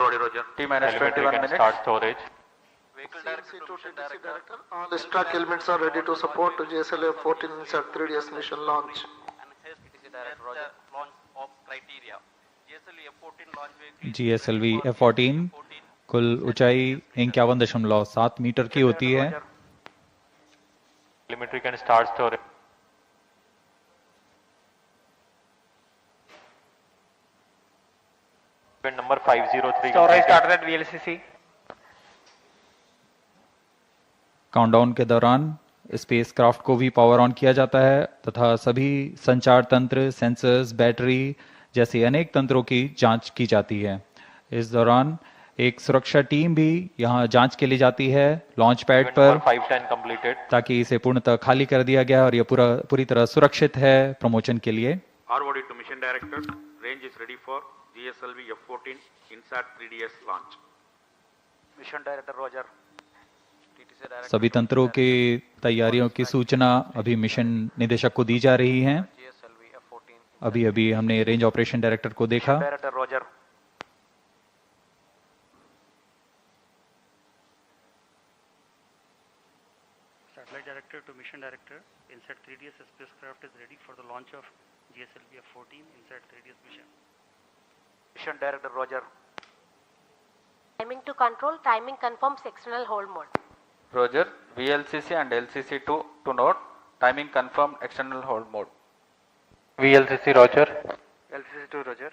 Roger. T minus 21 minutes. Start storage. Vehicle director to TTC director. All the stock elements are ready to support GSLV F14 insert 3DS mission launch. TTC director Roger. Launch of criteria. GSLV F14 launch vehicle. GSLV F14 कुल ऊंचाई 51.7 metre की होती है। Telemetry can start storage. Number 503. Storage started at VLCC. Countdown के दौरान spacecraft को भी power on किया जाता है तथा सभी संचार तंत्र, सेंसर्स, बैटरी जैसे अनेक तंत्रों की जांच की जाती है। इस दौरान एक सुरक्षा टीम भी यहां जांच के लिए जाती है लॉन्च पैड पर 510 completed. ताकि इसे पूर्णतः खाली कर दिया गया और यह पूरी तरह सुरक्षित है प्रमोशन के लिए। ROD to mission director, range is ready for GSLV F14 INSAT 3DS launch. Mission director Roger. TTC director. सभी तंत्रों की तैयारियों की सूचना अभी मिशन निदेशक को दी जा रही है। GSLV F14. अभी हमने रेंज ऑपरेशन डायरेक्टर को देखा। Director Roger. Satellite director to mission director, INSAT 3DS spacecraft is ready for the launch of GSLV F14 INSAT 3DS mission. Mission director Roger. Timing to control, timing confirms external hold mode. Roger. VLCC and LCC2 to note. Timing confirmed external hold mode. VLCC Roger. LCC2 Roger.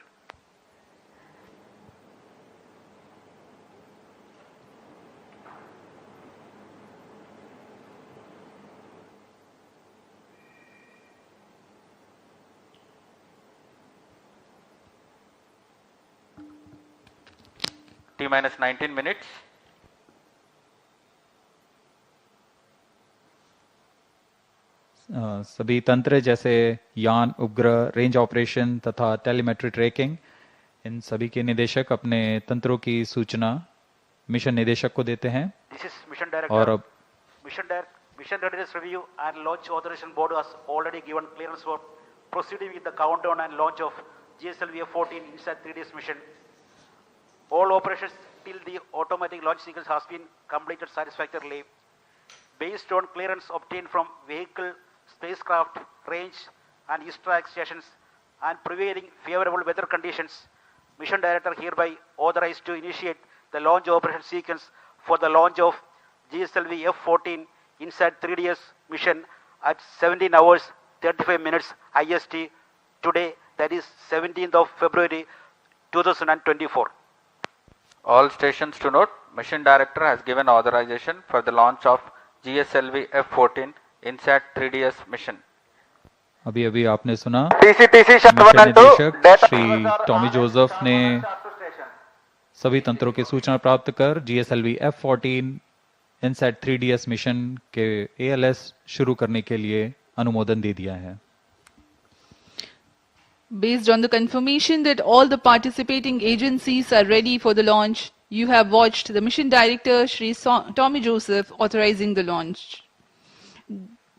T minus 19 minutes. सभी तंत्र जैसे यान, उपग्रह, range operation तथा telemetry tracking, इन सभी के निदेशक अपने तंत्रों की सूचना मिशन निदेशक को देते हैं। This is mission director. और अब Mission readiness review and launch authorization board has already given clearance for proceeding with the countdown and launch of GSLV F14 INSAT 3DS mission. All operations till the automatic launch sequence has been completed satisfactorily. Based on clearance obtained from vehicle, spacecraft, range and east-track stations and prevailing favorable weather conditions, Mission Director hereby authorized to initiate the launch operation sequence for the launch of GSLV F14 INSAT 3DS mission at 17 hours 35 minutes IST today, that is 17th of February 2024. All stations to note, Mission Director has given authorization for the launch of GSLV F14 INSAT 3DS mission. अभी आपने सुना TCTC mission निदेशक Shri Tommy Joseph ने सभी तंत्रों की सूचना प्राप्त कर GSLV F14 INSAT 3DS mission के ALS शुरू करने के लिए अनुमोदन दे दिया है। Based on the confirmation that all the participating agencies are ready for the launch, you have watched the Mission Director Shri Tommy Joseph authorizing the launch.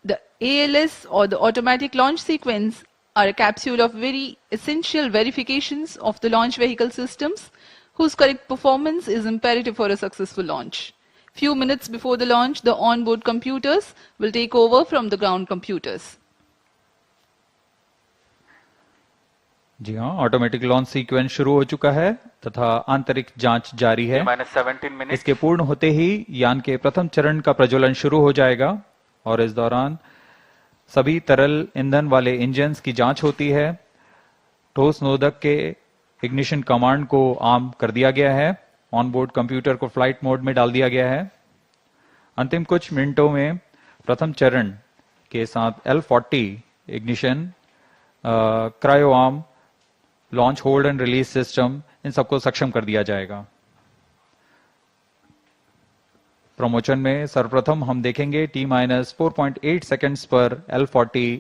The ALS or the automatic launch sequence are a capsule of very essential verifications of the launch vehicle systems whose correct performance is imperative for a successful launch. Few minutes before the launch, the onboard computers will take over from the ground computers. जी हाँ, automatic launch sequence शुरू हो चुका है तथा आंतरिक जांच जारी है। इसके पूर्ण होते ही यान के प्रथम चरण का प्रज्वलन शुरू हो जाएगा और इस दौरान सभी तरल ईंधन वाले इंजन्स की जांच होती है। ठोस नोदक के इग्निशन कमांड को आर्म कर दिया गया है। ऑनबोर्ड कंप्यूटर को फ्लाइट मोड में डाल दिया गया है। अंतिम कुछ मिनटों में प्रथम चरण के साथ L40 ignition, cryo arm, launch hold and release system, इन सबको सक्षम कर दिया जाएगा। प्रमोशन में सर्वप्रथम हम देखेंगे T-4.8 सेकेंड्स पर L40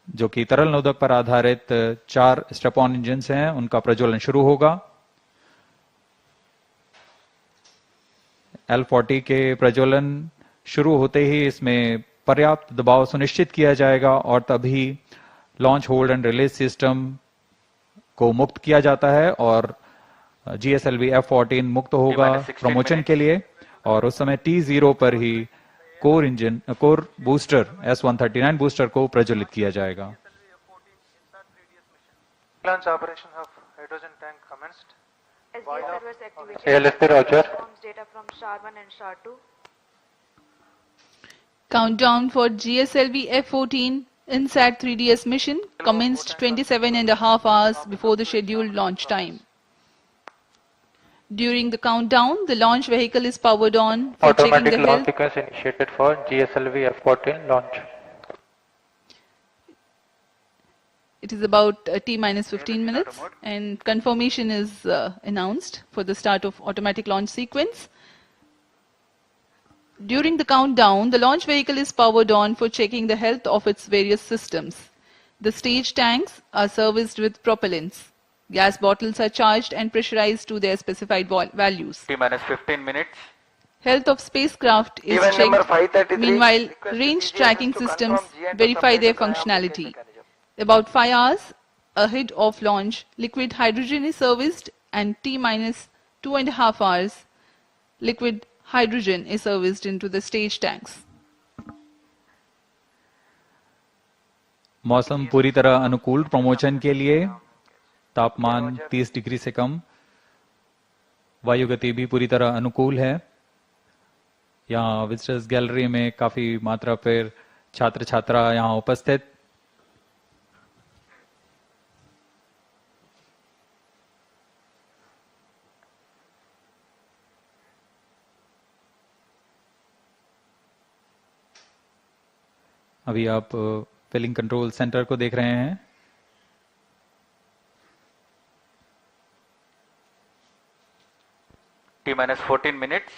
जो कि तरल नोदक पर आधारित 4 स्टेप ऑन इंजन हैं, उनका प्रज्वलन शुरू होगा। L40 के प्रज्वलन शुरू होते ही इसमें पर्याप्त दबाव सुनिश्चित किया जाएगा और तभी launch hold and release system को मुक्त किया जाता है और GSLV F14 मुक्त होगा प्रमोशन के लिए और उस समय T0 पर ही कोर बूस्टर S139 बूस्टर को प्रज्वलित किया जाएगा। Launch operation of hydrogen tank commenced. SDA servers activated. ALSP Roger. Informs data from SHAR-1 and SHAR-2. Countdown for GSLV F14 INSAT 3DS mission commenced 27.5 hours before the scheduled launch time. During the countdown, the launch vehicle is powered on for checking Automatic the launch health. sequence initiated for GSLV F14 launch. It is about T-minus 15 minutes and confirmation is announced for the start of automatic launch sequence. During the countdown, the launch vehicle is powered on for checking the health of its various systems. The stage tanks are serviced with propellants. Gas bottles are charged and pressurized to their specified values. T-minus 15 minutes. Health of spacecraft is Event number checked. 533. Meanwhile, Request range DGMS tracking to systems confirm G and to verify supply their the triumph functionality. mechanism. About 5 hours ahead of launch, liquid hydrogen is serviced and T-minus 2.5 hours, liquid hydrogen is serviced into the stage tanks. मौसम पूरी तरह अनुकूल promotion के लिए, तापमान 30 degree से कम, वायु गति भी पूरी तरह अनुकूल है। यहाँ विजिटर्स गैलरी में काफी मात्रा पर छात्र छात्रा यहाँ उपस्थित। अभी आप फिलिंग कंट्रोल सेंटर को देख रहे हैं। T-minus 14 minutes.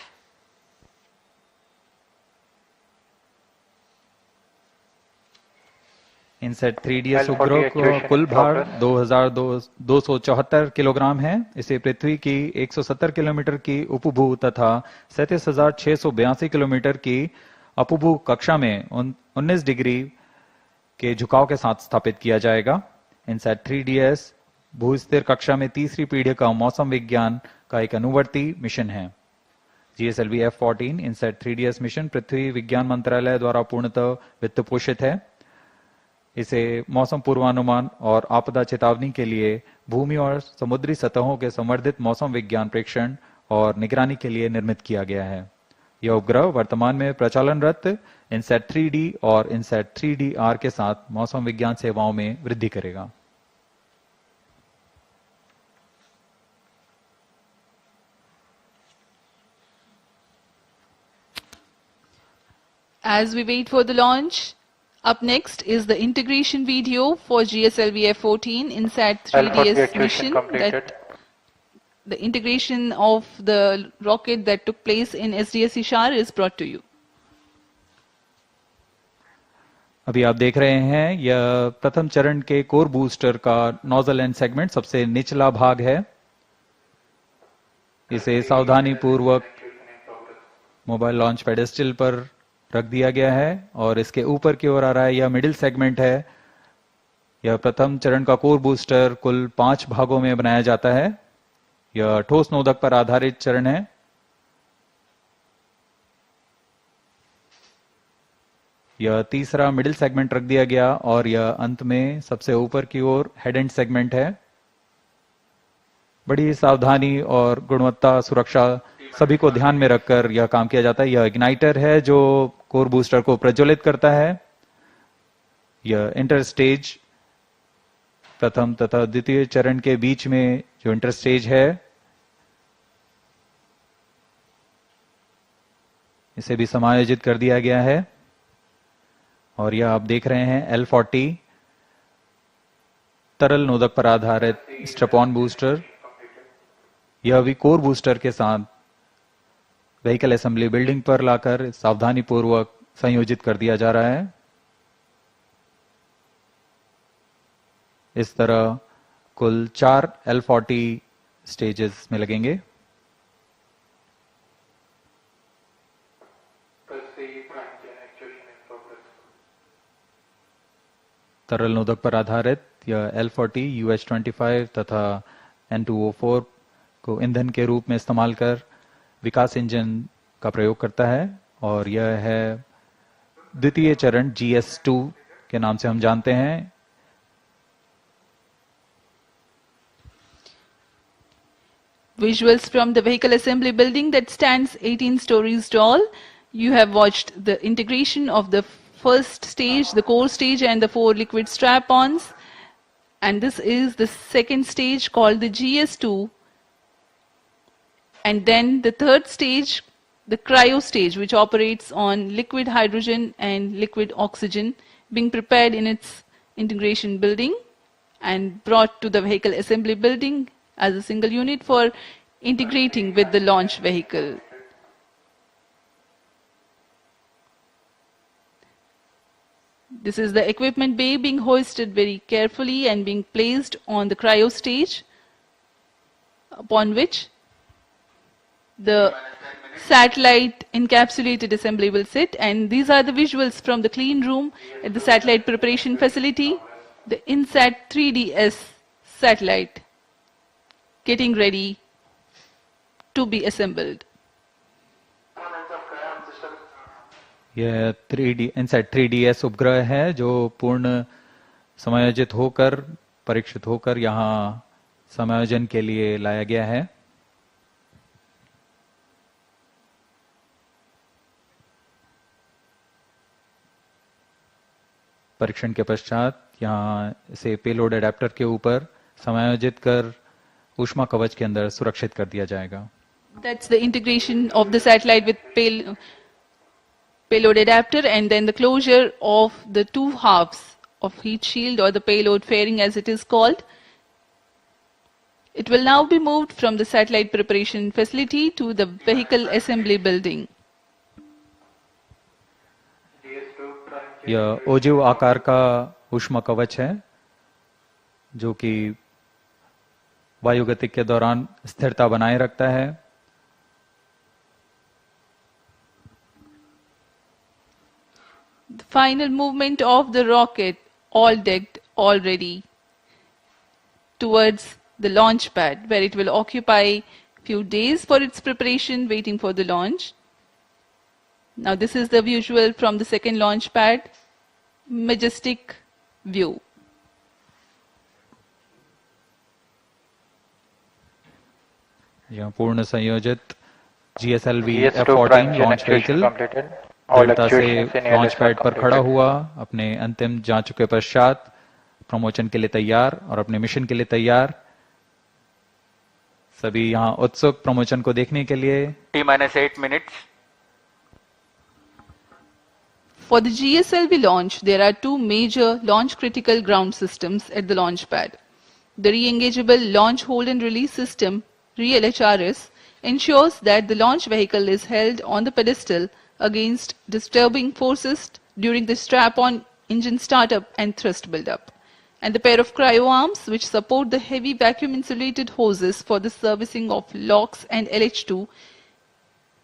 इनसेट 3DS उपग्रह को कुल भार 2274 किलोग्राम है। इसे पृथ्वी की 170 किलोमीटर की उपभू तथा 37,682 किलोमीटर की अपभू कक्षा में 19 डिग्री के झुकाव के साथ स्थापित किया जाएगा। इनसेट 3DS भूस्थिर कक्षा में तीसरी पीढ़ी का मौसम विज्ञान का एक अनुवर्ती मिशन है। GSLV F14 INSAT 3DS mission पृथ्वी विज्ञान मंत्रालय द्वारा पूर्णतः वित्त पोषित है। इसे मौसम पूर्वानुमान और आपदा चेतावनी के लिए भूमि और समुद्री सतहों के संवर्धित मौसम विज्ञान प्रेक्षण और निगरानी के लिए निर्मित किया गया है। यह उपग्रह वर्तमान में प्रचालनरत इनसेट 3D और इनसेट 3DR के साथ मौसम विज्ञान सेवाओं में वृद्धि करेगा। As we wait for the launch, up next is the integration video for GSLV F14 INSAT 3DS mission. The integration of the rocket that took place in SDSC SHAR is brought to you. अभी आप देख रहे हैं यह प्रथम चरण के core booster का नोजल एंड सेगमेंट सबसे निचला भाग है। इसे सावधानी पूर्वक मोबाइल लॉन्च पेडेस्टल पर रख दिया गया है और इसके ऊपर की ओर आ रहा है यह मिडिल सेगमेंट है। यह प्रथम चरण का कोर बूस्टर कुल 5 भागों में बनाया जाता है। यह ठोस नोदक पर आधारित चरण है। यह तीसरा मिडिल सेगमेंट रख दिया गया और यह अंत में सबसे ऊपर की ओर हेड एंड सेगमेंट है। बड़ी सावधानी और गुणवत्ता सुरक्षा सभी को ध्यान में रखकर यह काम किया जाता है। यह इग्नाइटर है जो कोर बूस्टर को प्रज्वलित करता है। यह इंटर स्टेज प्रथम तथा द्वितीय चरण के बीच में जो इंटर स्टेज है इसे भी समायोजित कर दिया गया है। और यह आप देख रहे हैं L40 तरल नोदक पर आधारित स्ट्रैप-ऑन बूस्टर। यह भी कोर बूस्टर के साथ व्हीकल असेंबली बिल्डिंग पर लाकर सावधानी पूर्वक संयोजित कर दिया जा रहा है। इस तरह कुल 4 L40 स्टेजेस में लगेंगे। तरल नोदक पर आधारित यह L40 UH-25 तथा N2O4 को ईंधन के रूप में इस्तेमाल कर विकास इंजन का प्रयोग करता है और यह है द्वितीय चरण GS2 के नाम से हम जानते हैं। Visuals from the vehicle assembly building that stands 18 stories tall. You have watched the integration of the first stage, the core stage, and the 4 liquid strap-ons. And this is the second stage called the GS2. And then the third stage, the cryo stage, which operates on liquid hydrogen and liquid oxygen, being prepared in its integration building and brought to the vehicle assembly building as a single unit for integrating with the launch vehicle. This is the equipment bay being hoisted very carefully and being placed on the cryo stage, upon which the satellite encapsulated assembly will sit. And these are the visuals from the clean room at the satellite preparation facility, the INSAT 3DS satellite getting ready to be assembled. यह INSAT 3DS उपग्रह है जो पूर्ण समायोजित होकर परीक्षित होकर यहाँ समायोजन के लिए लाया गया है। परीक्षण के पश्चात यहाँ इसे पेलोड एडेप्टर के ऊपर समायोजित कर ऊष्मा कवच के अंदर सुरक्षित कर दिया जाएगा। That's the integration of the satellite with payload adapter, and then the closure of the 2 halves of heat shield, or the payload fairing as it is called. It will now be moved from the satellite preparation facility to the vehicle assembly building. यह ओजिव आकार का ऊष्मा कवच है जो कि वायुगतिक के दौरान स्थिरता बनाए रखता है। The final movement of the rocket, all decked, all ready, towards the launch pad, where it will occupy few days for its preparation, waiting for the launch. Now this is the visual from the second launch pad, majestic view. यहाँ पूर्ण संयोजित GSLV F14 launch vehicle दृढ़ता से launch pad पर खड़ा हुआ, अपने अंतिम जांच के पश्चात प्रमोशन के लिए तैयार और अपने मिशन के लिए तैयार। सभी यहाँ उत्सुक प्रमोशन को देखने के लिए। T-8 minutes. For the GSLV launch, there are 2 major launch critical ground systems at the launch pad. The re-engageable launch hold and release system, REL-HRS, ensures that the launch vehicle is held on the pedestal against disturbing forces during the strap-on engine startup and thrust buildup, and the pair of cryo arms which support the heavy vacuum insulated hoses for the servicing of LOX and LH2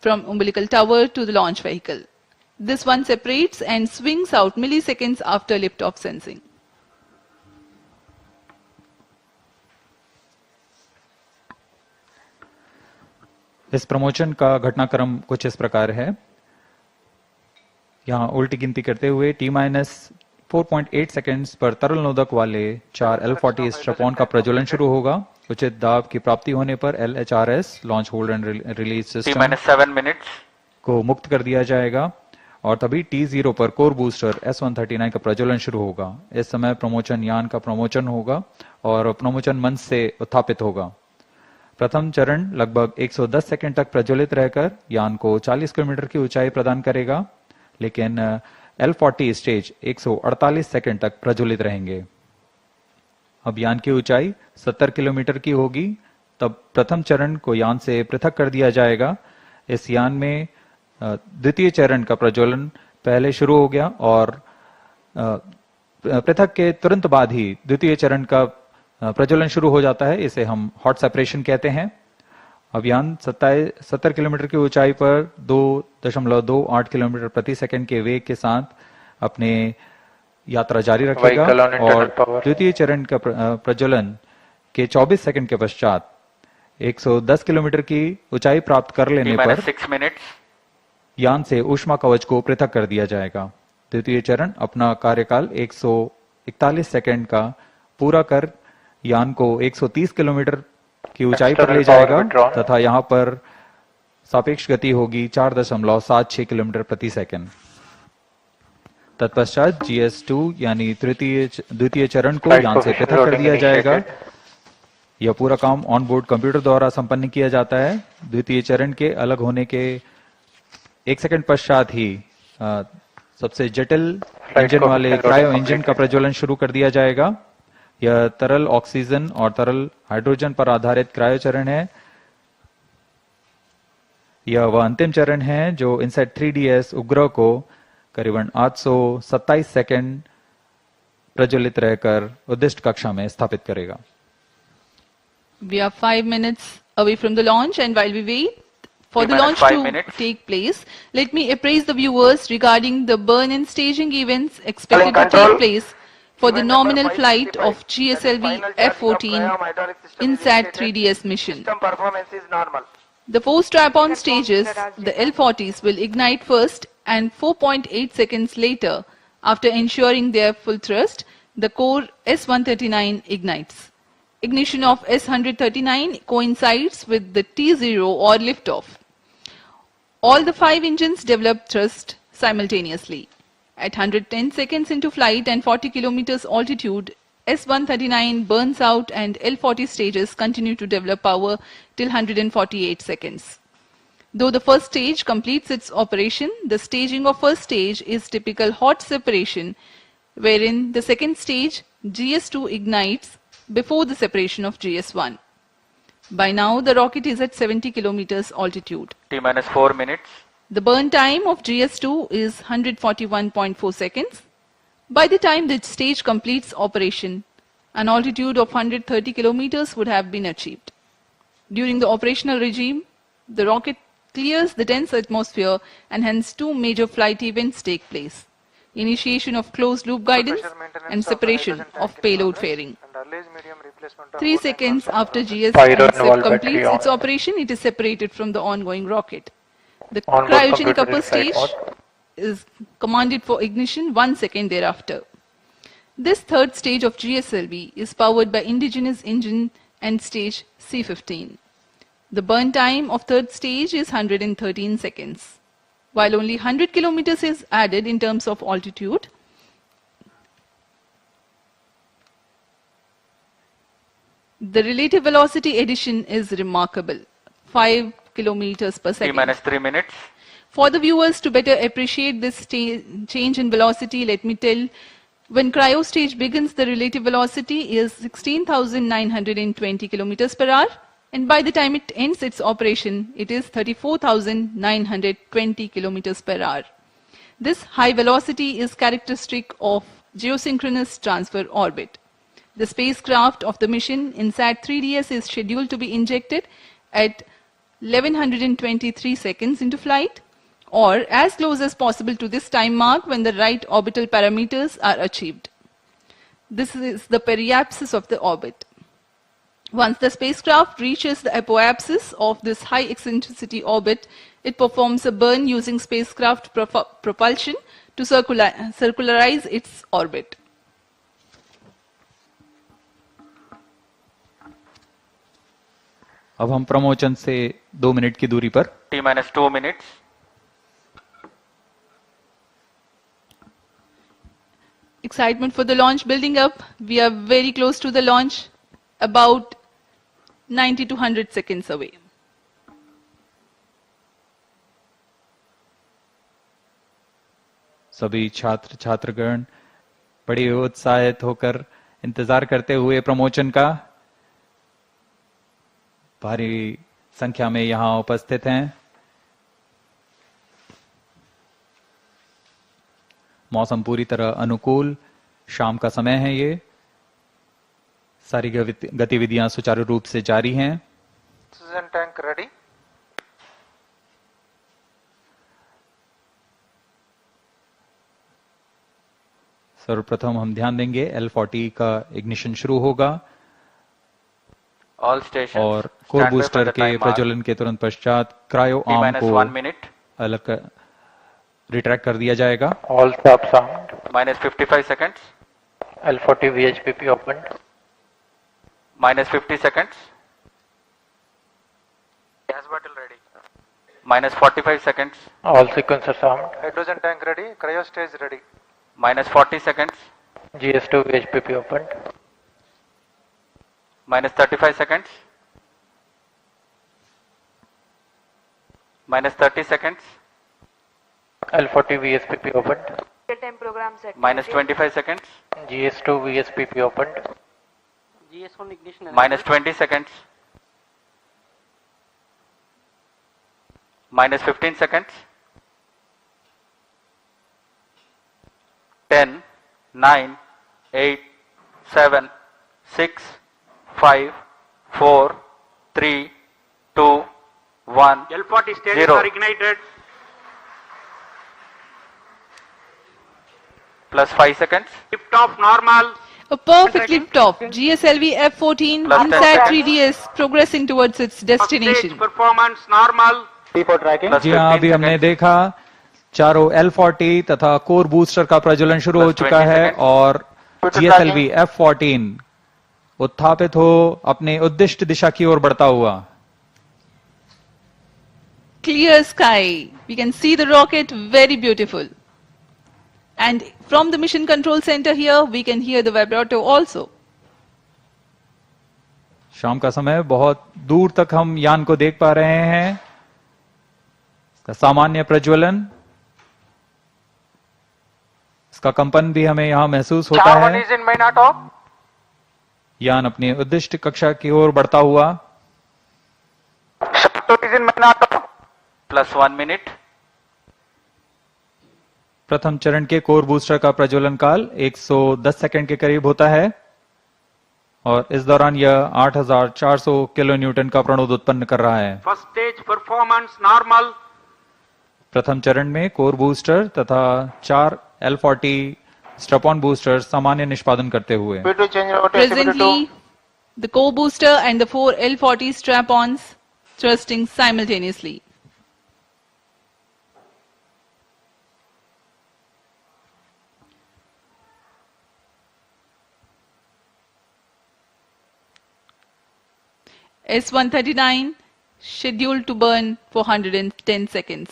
from umbilical tower to the launch vehicle. This one separates and swings out milliseconds after liftoff sensing. इस promotion का घटनाक्रम कुछ इस प्रकार है। यहाँ उल्टी गिनती करते हुए T-4.8 सेकेंड्स पर तरल नोदक वाले 4 L40 स्ट्रैप-ऑन का प्रज्वलन शुरू होगा। उचित दाब की प्राप्ति होने पर LHRS launch hold and release system T-7 minutes को मुक्त कर दिया जाएगा और तभी T0 पर कोर बूस्टर S139 का प्रज्वलन शुरू होगा। इस समय प्रमोशन यान का प्रमोशन होगा और प्रमोशन मंच से उत्थापित होगा। प्रथम चरण लगभग 110 सेकंड तक प्रज्वलित रहकर यान को 40 किलोमीटर की ऊंचाई प्रदान करेगा, लेकिन L40 स्टेज 148 सेकंड तक प्रज्वलित रहेंगे। अब यान की ऊंचाई 70 किलोमीटर की होगी, तब प्रथम चरण को यान से पृथक कर दिया जाएगा। इस यान में द्वितीय चरण का प्रज्वलन पहले शुरू हो गया और पृथक के तुरंत बाद ही द्वितीय चरण का प्रज्वलन शुरू हो जाता है। इसे हम हॉट सेपरेशन कहते हैं। अब यान 70 किलोमीटर की ऊंचाई पर 2.28 किलोमीटर प्रति सेकंड के वेग के साथ अपने यात्रा जारी रखेगा और द्वितीय चरण का प्रज्वलन के 24 सेकंड के पश्चात 110 किलोमीटर की ऊंचाई प्राप्त कर लेने पर 6 minutes. यान से ऊष्मा कवच को पृथक कर दिया जाएगा। द्वितीय चरण अपना कार्यकाल 141 सेकंड का पूरा कर यान को 130 किलोमीटर की ऊंचाई पर ले जाएगा तथा यहां पर सापेक्ष गति होगी 4.76 किलोमीटर प्रति सेकंड। तत्पश्चात GS2 यानी द्वितीय चरण को यान से पृथक कर दिया जाएगा। यह पूरा काम ऑन बोर्ड कंप्यूटर द्वारा संपन्न किया जाता है। द्वितीय चरण के अलग होने के 1 सेकंड पश्चात ही सबसे जटिल इंजन वाले क्रायो इंजन का प्रज्वलन शुरू कर दिया जाएगा। यह तरल ऑक्सीजन और तरल हाइड्रोजन पर आधारित क्रायो चरण है। यह वह अंतिम चरण है जो इनसाइट 3DS उपग्रह को करीबन 827 सेकंड प्रज्वलित रहकर उद्दिष्ट कक्षा में स्थापित करेगा। We are 5 minutes away from the launch, and while we wait for the launch to take place, let me apprise the viewers regarding the burn-in staging events expected to take place for the nominal flight of GSLV F-14 INSAT 3DS mission. System performance is normal. The 4 strap-on stages, the L-40s, will ignite first, and 4.8 seconds later, after ensuring their full thrust, the core S-139 ignites. Ignition of S-139 coincides with the T0 or liftoff. All the 5 engines develop thrust simultaneously. At 110 seconds into flight and 40 kilometers altitude, S-139 burns out and L-40 stages continue to develop power till 148 seconds. Though the first stage completes its operation, the staging of first stage is typical hot separation, wherein the second stage, GS2, ignites before the separation of GS1. By now, the rocket is at 70 kilometers altitude. T-minus 4 minutes. The burn time of GS2 is 141.4 seconds. By the time the stage completes operation, an altitude of 130 kilometers would have been achieved. During the operational regime, the rocket clears the dense atmosphere and hence 2 major flight events take place. Initiation of closed-loop guidance and separation of payload fairing. 3 seconds after GS completes its operation, it is separated from the ongoing rocket. The cryogenic upper stage is commanded for ignition 1 second thereafter. This third stage of GSLV is powered by indigenous engine and stage C-15. The burn time of third stage is 113 seconds. While only 100 kilometers is added in terms of altitude, the relative velocity addition is remarkable, 5 kilometers per second. T-minus 3 minutes. For the viewers to better appreciate this change in velocity, let me tell, when cryo stage begins, the relative velocity is 16,920 kilometers per hour. And by the time it ends its operation, it is 34,920 kilometers per hour. This high velocity is characteristic of geosynchronous transfer orbit. The spacecraft of the mission INSAT 3DS is scheduled to be injected at 1123 seconds into flight, or as close as possible to this time mark when the right orbital parameters are achieved. This is the periapsis of the orbit. Once the spacecraft reaches the apoapsis of this high eccentricity orbit, it performs a burn using spacecraft propulsion to circularize its orbit. अब हम प्रमोचन से 2 minute की दूरी पर T-minus 2 minutes. Excitement for the launch building up. We are very close to the launch, about 90 to 100 seconds away. सभी छात्रगण बड़े उत्साहित होकर इंतजार करते हुए प्रमोचन का भारी संख्या में यहां उपस्थित हैं। मौसम पूरी तरह अनुकूल, शाम का समय है। ये सारी गतिविधियां सुचारू रूप से जारी हैं। Oxygen tank ready. सर्वप्रथम हम ध्यान देंगे L-40 का इग्निशन शुरू होगा। All stations. और core stand by for booster the के time mark. प्रज्वलन के तुरंत पश्चात क्रायो आर्म T-minus को 1 minute. अलग रिट्रैक्ट कर दिया जाएगा। All stop sound. Minus 55 seconds. L40 VHPP opened. Minus 50 seconds. Gas bottle ready. Minus 45 seconds. All sequencers armed. Hydrogen tank ready. Cryo stage ready. Minus 40 seconds. GS2 VHPP opened. Minus 35 seconds. Minus 30 seconds. L40 VSPP opened. Real-time programs activated. Minus 25 seconds. GS2 VSPP opened. GS1 ignition. Minus 20 seconds. Minus 15 seconds. 10, 9, 8, 7, 6, 5, 4, 3, 2, 1. L40 stages 0. are ignited. Plus 5 seconds. Lift off normal. A perfect lift-off. GSLV F-14 Plus 10 INSAT seconds. 3DS progressing towards its First destination. stage performance normal. Plus जी हाँ, 15 अभी हमने seconds. देखा चारों L40 तथा core booster का प्रज्वलन शुरू हो Plus चुका 20 है seconds. और GSLV F-14 उत्थापित हो अपने उद्दिष्ट दिशा की ओर बढ़ता हुआ। Clear sky. We can see the rocket, very beautiful. And from the mission control center here, we can hear the vibrato also. शाम का समय, बहुत दूर तक हम यान को देख पा रहे हैं। इसका सामान्य प्रज्वलन, इसका कंपन भी हमें यहां महसूस होता Char 1 है। is in main auto. यान अपनी उद्दिष्ट कक्षा की ओर बढ़ता हुआ। Char 2 is in main auto. Plus 1 minute. प्रथम चरण के कोर बूस्टर का प्रज्वलन काल 110 सेकंड के करीब होता है और इस दौरान यह 8400 किलो न्यूटन का प्रणोद उत्पन्न कर रहा है। First stage performance normal. प्रथम चरण में कोर बूस्टर तथा 4 L40 स्ट्रैप-ऑन बूस्टर सामान्य निष्पादन करते हुए। P2 change over to Presently, the core booster and the 4 L40 strap-ons thrusting simultaneously. S-139 scheduled to burn for 110 seconds.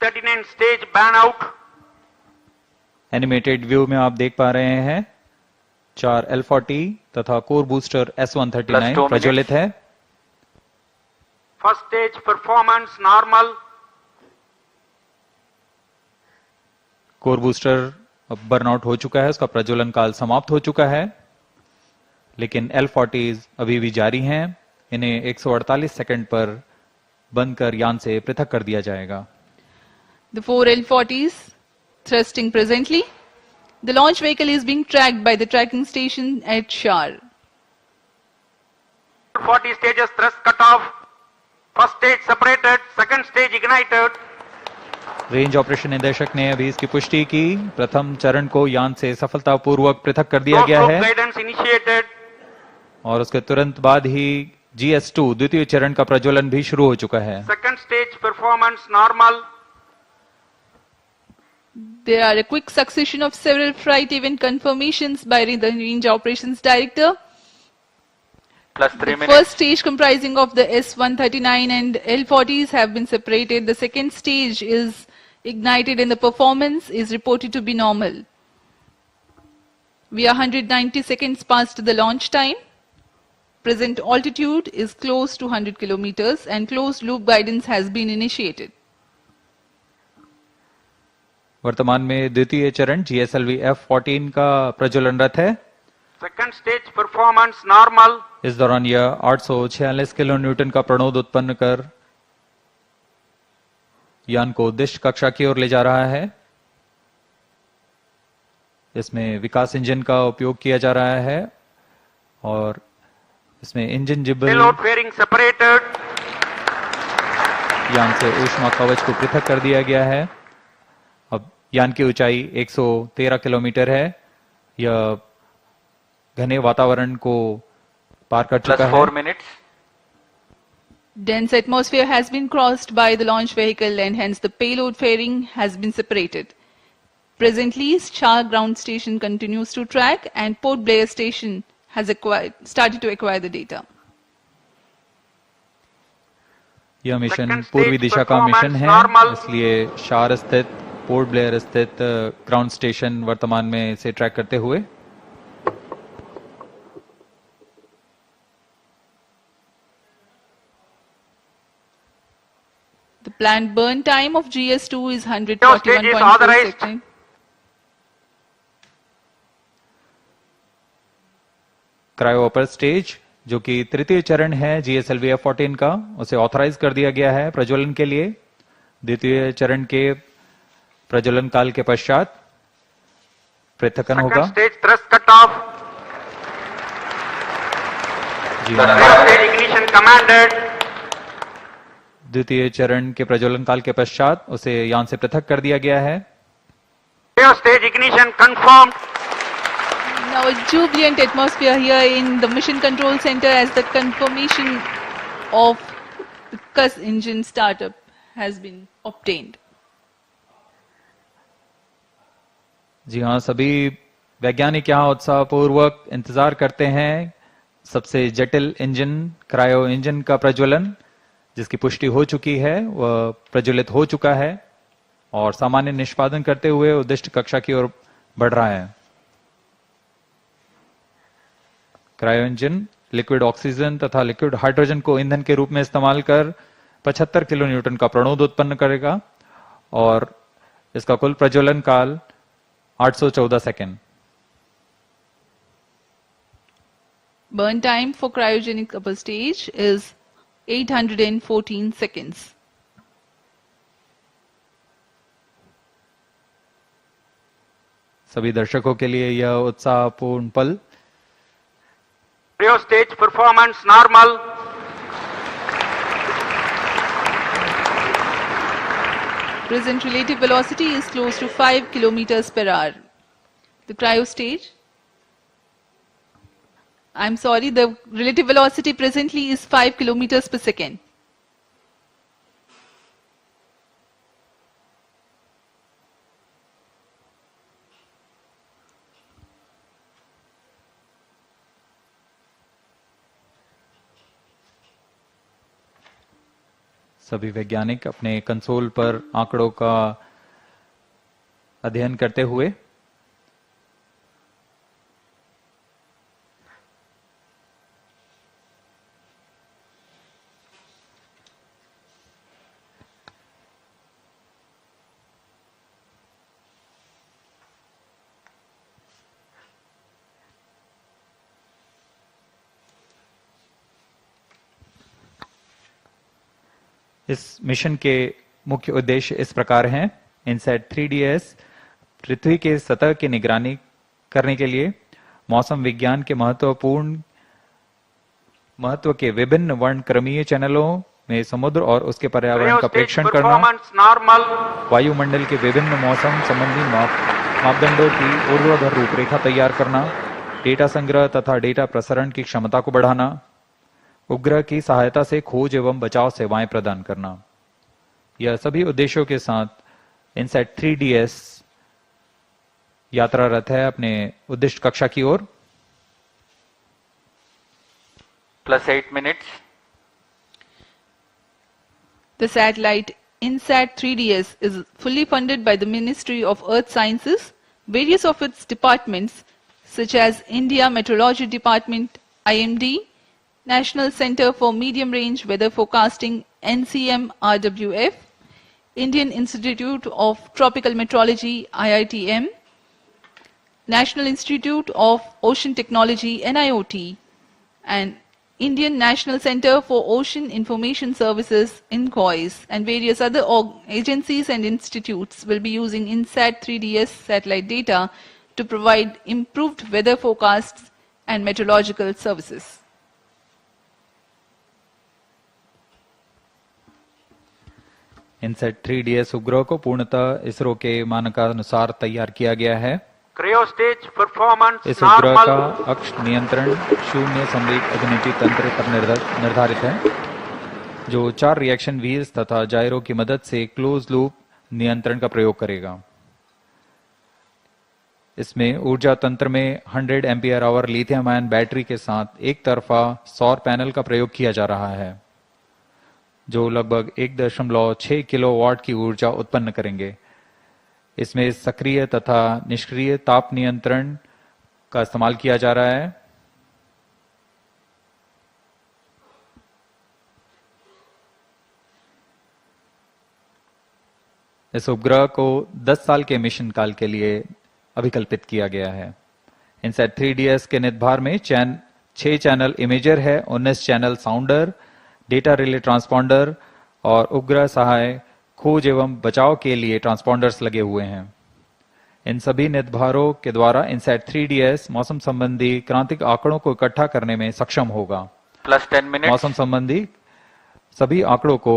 C-39 stage ban out. Animated view में आप देख पा रहे हैं 4 L40 तथा core booster Plus 2 S-139 minutes. प्रज्वलित है। First stage performance normal. Core booster अब बर्नआउट हो चुका है, उसका प्रज्वलन काल समाप्त हो चुका है, लेकिन L40 अभी भी जारी हैं। इन्हें 148 सेकंड पर बंद कर यान से पृथक कर दिया जाएगा। The 4 L40s thrusting presently. The launch vehicle is being tracked by the tracking station at Shar. 40 stages thrust cut off. First stage separated. Second stage ignited. Range operation निदेशक ने अभी इसकी पुष्टि की। प्रथम चरण को यान से सफलतापूर्वक पृथक कर दिया Slow गया slope है guidance initiated. और उसके तुरंत बाद ही GS2 द्वितीय चरण का प्रज्वलन भी शुरू हो चुका है। Second stage performance normal. There are a quick succession of several flight event confirmations by the Range Operations Director. Plus 3 The minutes. first stage comprising of the S-139 and L-40s have been separated. The second stage is ignited and the performance is reported to be normal. We are 190 seconds past the launch time. Present altitude is close to 100 kilometers and closed loop guidance has been initiated. वर्तमान में द्वितीय चरण GSLV F-14 का प्रज्वलनरत है। Second stage performance normal. इस दौरान यह 846 kilo Newton का प्रणोद उत्पन्न कर यान को उद्दिष्ट कक्षा की ओर ले जा रहा है। इसमें विकास इंजन का उपयोग किया जा रहा है और इसमें इंजन जिबल Payload fairing separated. यान से ऊष्मा कवच को पृथक कर दिया गया है। अब यान की ऊंचाई 113 किलोमीटर है यह घने वातावरण को पार कर Plus चुका 4 है। minutes. Dense atmosphere has been crossed by the launch vehicle and hence the payload fairing has been separated. Presently, Shah ground station continues to track and Port Blair station has started to acquire the data. यह mission पूर्वी दिशा का mission है, इसलिए शार स्थित port Blair स्थित ground station वर्तमान में इसे ट्रैक करते हुए The planned burn time of GS2 is 141.4 seconds. Cryo upper stage जो कि तृतीय चरण है GSLV F14 का, उसे ऑथराइज कर दिया गया है प्रज्वलन के लिए। द्वितीय चरण के प्रज्वलन काल के पश्चात पृथक्करण होगा। Stage thrust cut off. Stage ignition commanded. द्वितीय चरण के प्रज्वलन काल के पश्चात उसे यान से पृथक कर दिया गया है। Stage ignition confirmed. Now a jubilant atmosphere here in the Mission Control Center as the confirmation of the CUS engine startup has been obtained. जी हाँ, सभी वैज्ञानिक यहाँ उत्साहपूर्वक इंतजार करते हैं सबसे जटिल इंजन क्रायो इंजन का प्रज्वलन, जिसकी पुष्टि हो चुकी है, वह प्रज्वलित हो चुका है और सामान्य निष्पादन करते हुए उद्दिष्ट कक्षा की ओर बढ़ रहा है। क्रायो इंजन लिक्विड ऑक्सीजन तथा लिक्विड हाइड्रोजन को ईंधन के रूप में इस्तेमाल कर 75 किलो न्यूटन का प्रणोद उत्पन्न करेगा और इसका कुल प्रज्वलन काल 814 second. Burn time for cryogenic upper stage is 814 seconds. सभी दर्शकों के लिए यह उत्साहपूर्ण पल। Cryo stage performance normal. Present relative velocity is close to 5 kilometers per hour. The cryo stage, I'm sorry, the relative velocity presently is 5 kilometers per second. सभी वैज्ञानिक अपने console पर आंकड़ों का अध्ययन करते हुए इस मिशन के मुख्य उद्देश्य इस प्रकार हैं। इनसैट 3DS पृथ्वी के सतह की निगरानी करने के लिए मौसम विज्ञान के महत्व के विभिन्न वर्णक्रमीय चैनलों में समुद्र और उसके पर्यावरण का प्रेक्षण करना, वायुमंडल के विभिन्न मौसम संबंधी मापदंडों की ऊर्ध्वाधर रूपरेखा तैयार करना, डेटा संग्रह तथा डेटा प्रसारण की क्षमता को बढ़ाना, उपग्रह की सहायता से खोज एवं बचाव सेवाएं प्रदान करना। यह सभी उद्देश्यों के साथ इनसैट 3DS यात्रारत है अपने उद्दिष्ट कक्षा की ओर। +8 minutes. The satellite INSAT 3DS is fully funded by the Ministry of Earth Sciences, various of its departments such as India Meteorology Department, IMD, National Center for Medium Range Weather Forecasting, NCM RWF, Indian Institute of Tropical Meteorology, IITM, National Institute of Ocean Technology, NIOT, and Indian National Center for Ocean Information Services, INCOIS, and various other agencies and institutes will be using INSAT 3DS satellite data to provide improved weather forecasts and meteorological services. INSAT 3DS उपग्रह को पूर्णतः इसरो के मानकानुसार तैयार किया गया है Cryostage performance इस उपग्रह normal. का अक्ष नियंत्रण शून्य संवेग अभिनेत्री तंत्र पर निर्धारित है, जो 4 रिएक्शन व्हील्स तथा जायरो की मदद से क्लोज लूप नियंत्रण का प्रयोग करेगा। इसमें ऊर्जा तंत्र में 100 ampere hour lithium ion battery के साथ एक तरफा सौर पैनल का प्रयोग किया जा रहा है, जो लगभग 1.6 किलोवाट की ऊर्जा उत्पन्न करेंगे। इसमें सक्रिय तथा निष्क्रिय ताप नियंत्रण का इस्तेमाल किया जा रहा है। इस उपग्रह को 10 साल के मिशन काल के लिए अभिकल्पित किया गया है। इनसैट 3DS के निदभार में 6 चैनल इमेजर है, 19 चैनल साउंडर, डेटा रिले ट्रांसपॉन्डर और उपग्रह सहाय खोज एवं बचाव के लिए ट्रांसपॉन्डर्स लगे हुए हैं। इन सभी निदभारों के द्वारा इनसैट 3DS मौसम संबंधी क्रांतिक आंकड़ों को इकट्ठा करने में सक्षम होगा। +10 मिनट। मौसम संबंधी सभी आंकड़ों को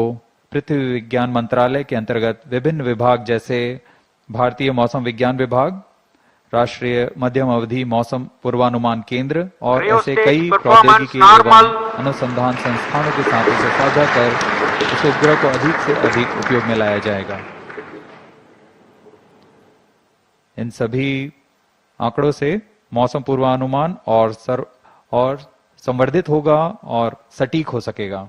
पृथ्वी विज्ञान मंत्रालय के अंतर्गत विभिन्न विभाग जैसे भारतीय मौसम विज्ञान विभाग, राष्ट्रीय मध्यम अवधि मौसम पूर्वानुमान केंद्र और ऐसे कई प्रौद्योगिकी एवं अनुसंधान संस्थानों के साथ इसे साझा कर इस उपग्रह को अधिक से अधिक उपयोग में लाया जाएगा। इन सभी आंकड़ों से मौसम पूर्वानुमान और संवर्धित होगा और सटीक हो सकेगा।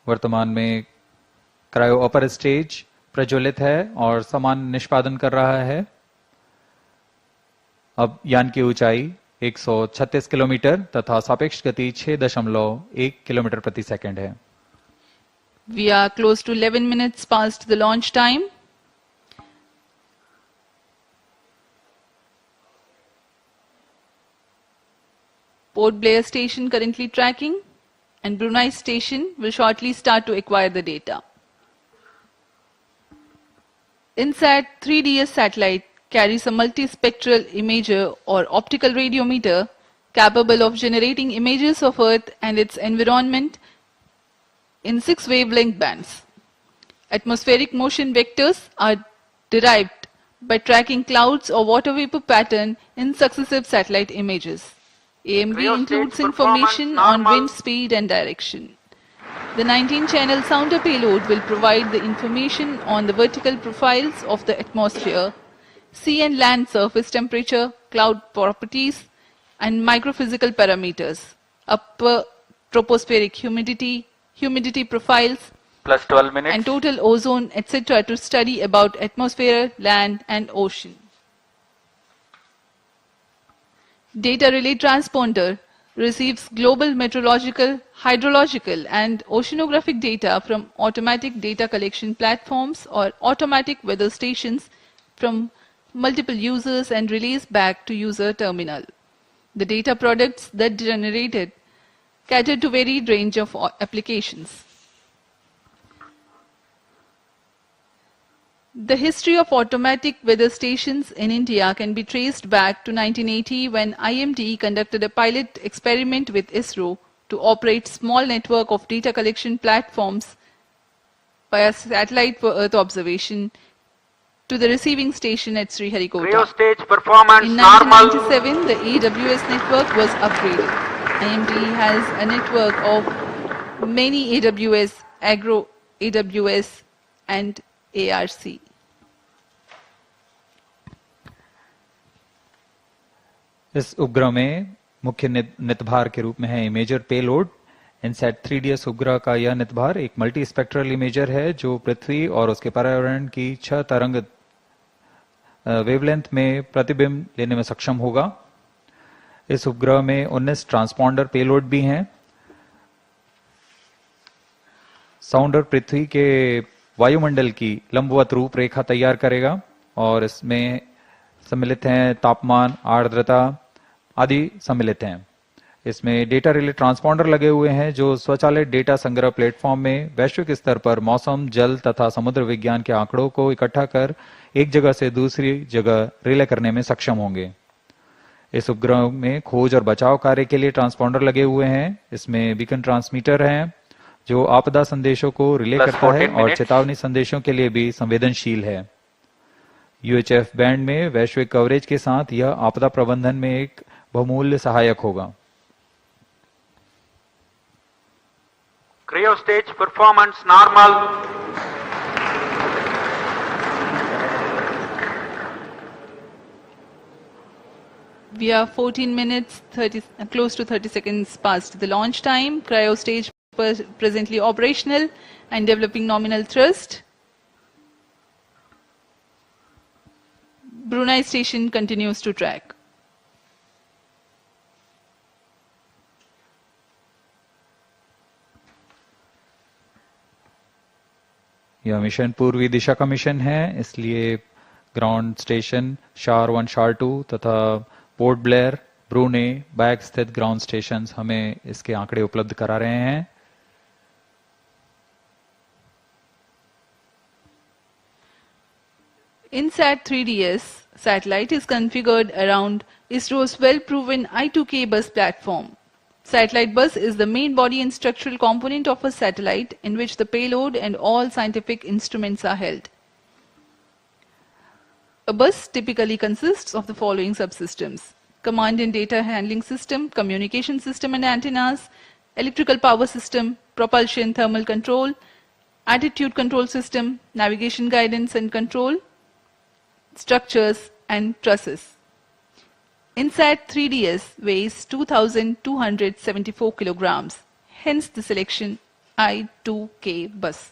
वर्तमान में क्रायो अपर स्टेज प्रज्वलित है और समान निष्पादन कर रहा है। अब यान की ऊंचाई 136 किलोमीटर तथा सापेक्ष गति 6.1 किलोमीटर प्रति सेकंड है। We are close to 11 minutes past the launch time. Port Blair station currently tracking, and Brunei station will shortly start to acquire the data. INSAT 3DS satellite carries a multispectral imager or optical radiometer capable of generating images of Earth and its environment in 6 wavelength bands. Atmospheric motion vectors are derived by tracking clouds or water vapor pattern in successive satellite images. AMD includes information on wind speed and direction. The 19-channel sounder payload will provide the information on the vertical profiles of the atmosphere, sea and land surface temperature, cloud properties, and microphysical parameters, upper tropospheric humidity, humidity profiles, plus 12 minutes, and total ozone, etc. to study about atmosphere, land, and ocean. Data relay transponder receives global meteorological, hydrological, and oceanographic data from automatic data collection platforms or automatic weather stations from multiple users and relays back to user terminal. The data products that generated cater to varied range of applications. The history of automatic weather stations in India can be traced back to 1980 when IMD conducted a pilot experiment with ISRO to operate small network of data collection platforms via satellite for Earth observation to the receiving station at Sriharikota. Cryostage performance In normal. 1997, the AWS network was upgraded. IMD has a network of many AWS, Agro AWS, and ARC. इस उपग्रह में मुख्य नितभार के रूप में है imager payload. INSAT 3DS उपग्रह का यह नितभार एक मल्टी स्पेक्ट्रल इमेजर है जो पृथ्वी और उसके पर्यावरण की 6 तरंग वेवलेंथ में प्रतिबिंब लेने में सक्षम होगा। इस उपग्रह में 19 ट्रांसपॉन्डर पेलोड भी हैं। साउंडर पृथ्वी के वायुमंडल की लंबवत रूपरेखा तैयार करेगा और इसमें सम्मिलित हैं तापमान, आर्द्रता आदि सम्मिलित हैं। इसमें डेटा रिले ट्रांसपॉन्डर लगे हुए हैं जो स्वचालित डेटा संग्रह प्लेटफॉर्म में वैश्विक स्तर पर मौसम, जल तथा समुद्र विज्ञान के आंकड़ों को इकट्ठा कर एक जगह से दूसरी जगह रिले करने में सक्षम होंगे। इस उपग्रह में खोज और बचाव कार्य के लिए ट्रांसपॉन्डर लगे हुए हैं। इसमें बीकन ट्रांसमीटर है जो आपदा संदेशों को रिले करता है और चेतावनी संदेशों के लिए भी संवेदनशील है। UHF बैंड में वैश्विक कवरेज के साथ यह आपदा प्रबंधन में एक बहुमूल्य सहायक होगा। Cryo stage performance normal. We are 14 minutes, close to 30 seconds past the launch time. Cryo stage presently operational and developing nominal thrust. Brunei station continues to track. यह मिशन पूर्वी दिशा का मिशन है, इसलिए ग्राउंड स्टेशन शार 1, शार 2 तथा port Blair, ब्रूने, bag स्थित ground stations हमें इसके आंकड़े उपलब्ध करा रहे हैं। INSAT 3DS satellite is configured around ISRO's well-proven I2K bus platform. Satellite bus is the main body and structural component of a satellite in which the payload and all scientific instruments are held. A bus typically consists of the following subsystems: command and data handling system, communication system and antennas, electrical power system, propulsion thermal control, attitude control system, navigation guidance and control, structures and trusses. INSAT 3DS weighs 2,274 kilograms, hence the selection I2K bus.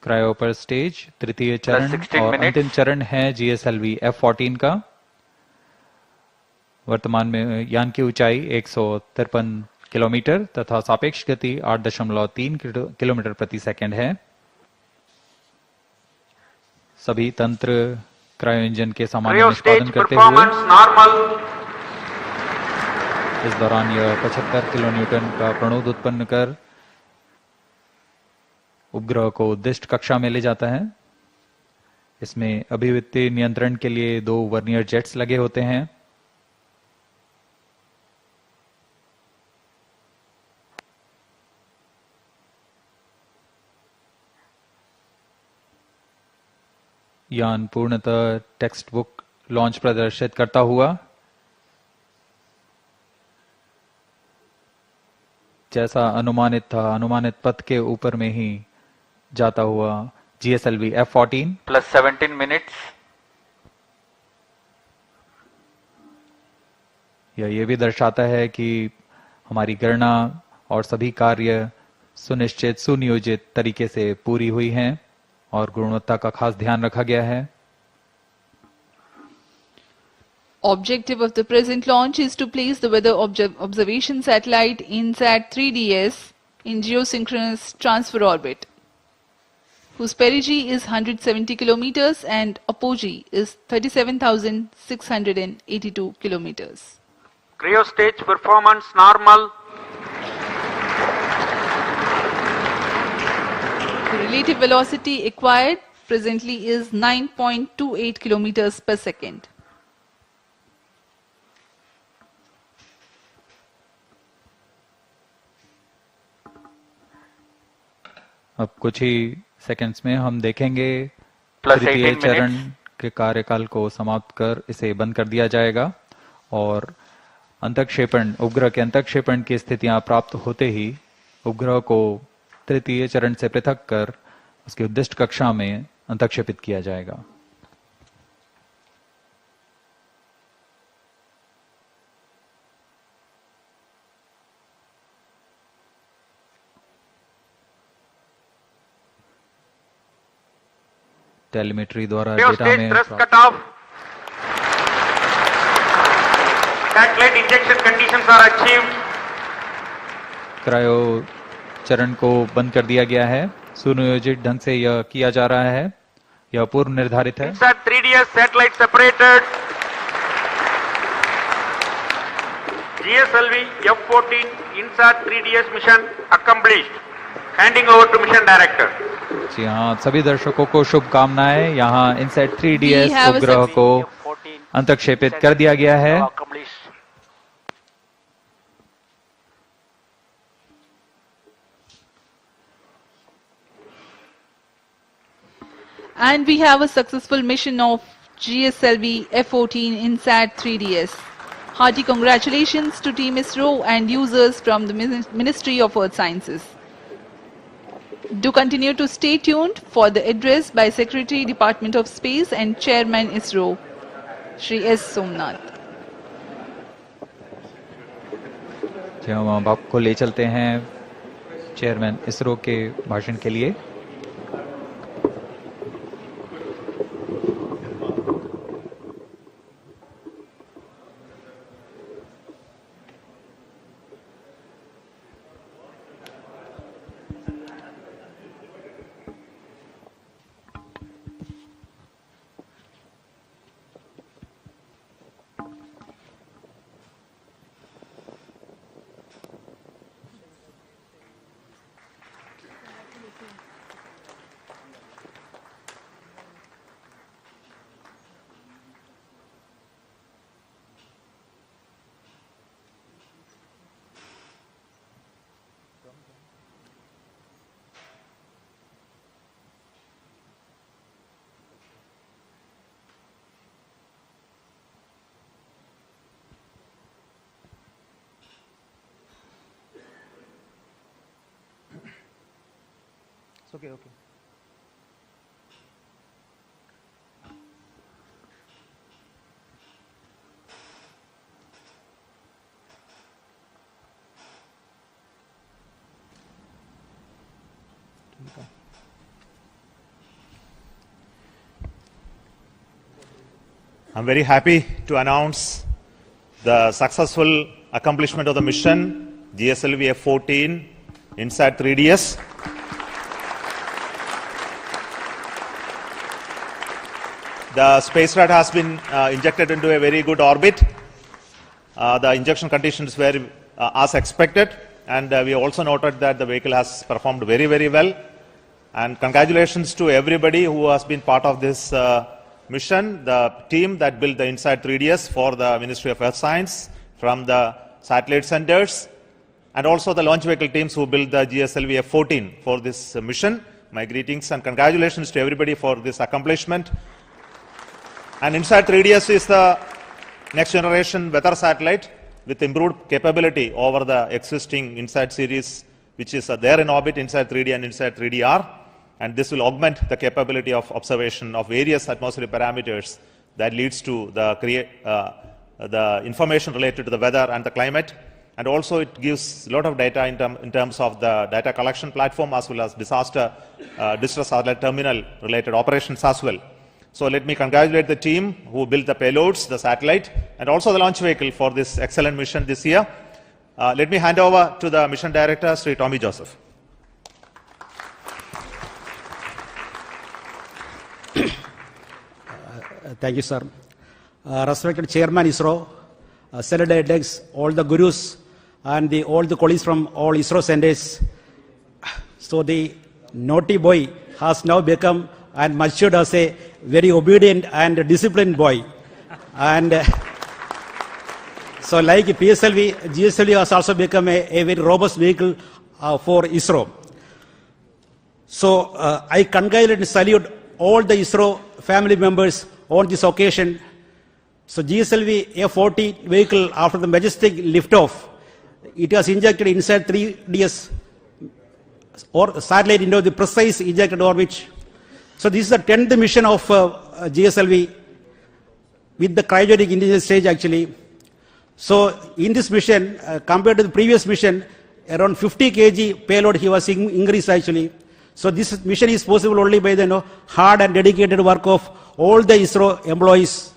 क्रायोपर stage तृतीय चरण और अंतिम चरण है GSLV F-14 का। वर्तमान में यान की ऊंचाई 153 किलोमीटर तथा सापेक्ष गति 8.3 किलोमीटर प्रति सेकंड है। सभी तंत्र क्रायो इंजन के सामान्य निष्पादन करते हुए इस दौरान यह 75 किलोन्यूटन का प्रणोद उत्पन्न कर उपग्रह को उद्दिष्ट कक्षा में ले जाता है। इसमें अभिवृत्ति नियंत्रण के लिए 2 वर्नियर जेट्स लगे होते हैं। यान पूर्णतः टेक्स्ट बुक लॉन्च प्रदर्शित करता हुआ जैसा अनुमानित था, अनुमानित पथ के ऊपर में ही जाता हुआ GSLV F-14 plus 17 minutes. यह ये भी दर्शाता है कि हमारी गणना और सभी कार्य सुनिश्चित सुनियोजित तरीके से पूरी हुई हैं और गुणवत्ता का खास ध्यान रखा गया है। Objective of the present launch is to place the weather observation satellite INSAT 3DS in geosynchronous transfer orbit, whose perigee is 170 kilometers and apogee is 37,682 kilometers. Cryo stage performance normal. The relative velocity acquired presently is 9.28 kilometers per second. अब कुछ ही seconds में हम देखेंगे तृतीय चरण के कार्यकाल को समाप्त कर इसे बंद कर दिया जाएगा और अंतःक्षेपण उपग्रह के अंतःक्षेपण की स्थितियां प्राप्त होते ही उपग्रह को तृतीय चरण से पृथक कर उसकी उद्दिष्ट कक्षा में अंतःक्षेपित किया जाएगा। टेलीमेट्री द्वारा डेटा में Satellite injection conditions are achieved. Cryo चरण को बंद कर दिया गया है। सुनियोजित ढंग से यह किया जा रहा है, यह पूर्व निर्धारित है। INSAT 3DS satellite separated. GSLV F14 INSAT 3DS mission accomplished. Handing over to mission director. जी हाँ, सभी दर्शकों को शुभकामनाएं। यहाँ इनसेट 3DS उपग्रह को अंतक्षेपित कर दिया गया है। And we have a successful mission of GSLV F14 INSAT 3DS. Hearty congratulations to Team ISRO and users from the Ministry of Earth Sciences. Do continue to stay tuned for the address by Secretary, Department of Space and Chairman ISRO, Shri S. Somnath. हम अब आपको ले चलते हैं chairman ISRO के भाषण के लिए। Okay. I'm very happy to announce the successful accomplishment of the mission GSLV F14 INSAT 3DS. The spacecraft has been injected into a very good orbit. The injection conditions were as expected, and we also noted that the vehicle has performed very, very well. And congratulations to everybody who has been part of this mission, the team that built the INSAT 3DS for the Ministry of Earth Science, from the satellite centers, and also the launch vehicle teams who built the GSLV F14 for this mission. My greetings and congratulations to everybody for this accomplishment. And INSAT 3DS is the next generation weather satellite with improved capability over the existing INSAT series, which is there in orbit, INSAT 3D and INSAT 3DR. And this will augment the capability of observation of various atmospheric parameters that leads to the information related to the weather and the climate. And also it gives a lot of data in terms of the data collection platform, as well as distress alert terminal related operations as well. So let me congratulate the team who built the payloads, the satellite, and also the launch vehicle for this excellent mission this year. Let me hand over to the mission director, Sri Tommy Joseph. Thank you, sir. Respected Chairman ISRO, Senate Delegates, all the gurus, and all the colleagues from all ISRO centers. So the naughty boy has now become and matured as a very obedient and disciplined boy. And so like PSLV, GSLV has also become a very robust vehicle for ISRO. So I congratulate and salute all the ISRO family members on this occasion. So GSLV F14 vehicle, after the majestic liftoff, it has injected INSAT 3DS or satellite into the precise ejected orbit. So this is the 10th mission of GSLV with the cryogenic indigenous stage actually. So in this mission, compared to the previous mission, around 50 kg payload he was increased actually. So this mission is possible only by the hard and dedicated work of all the ISRO employees.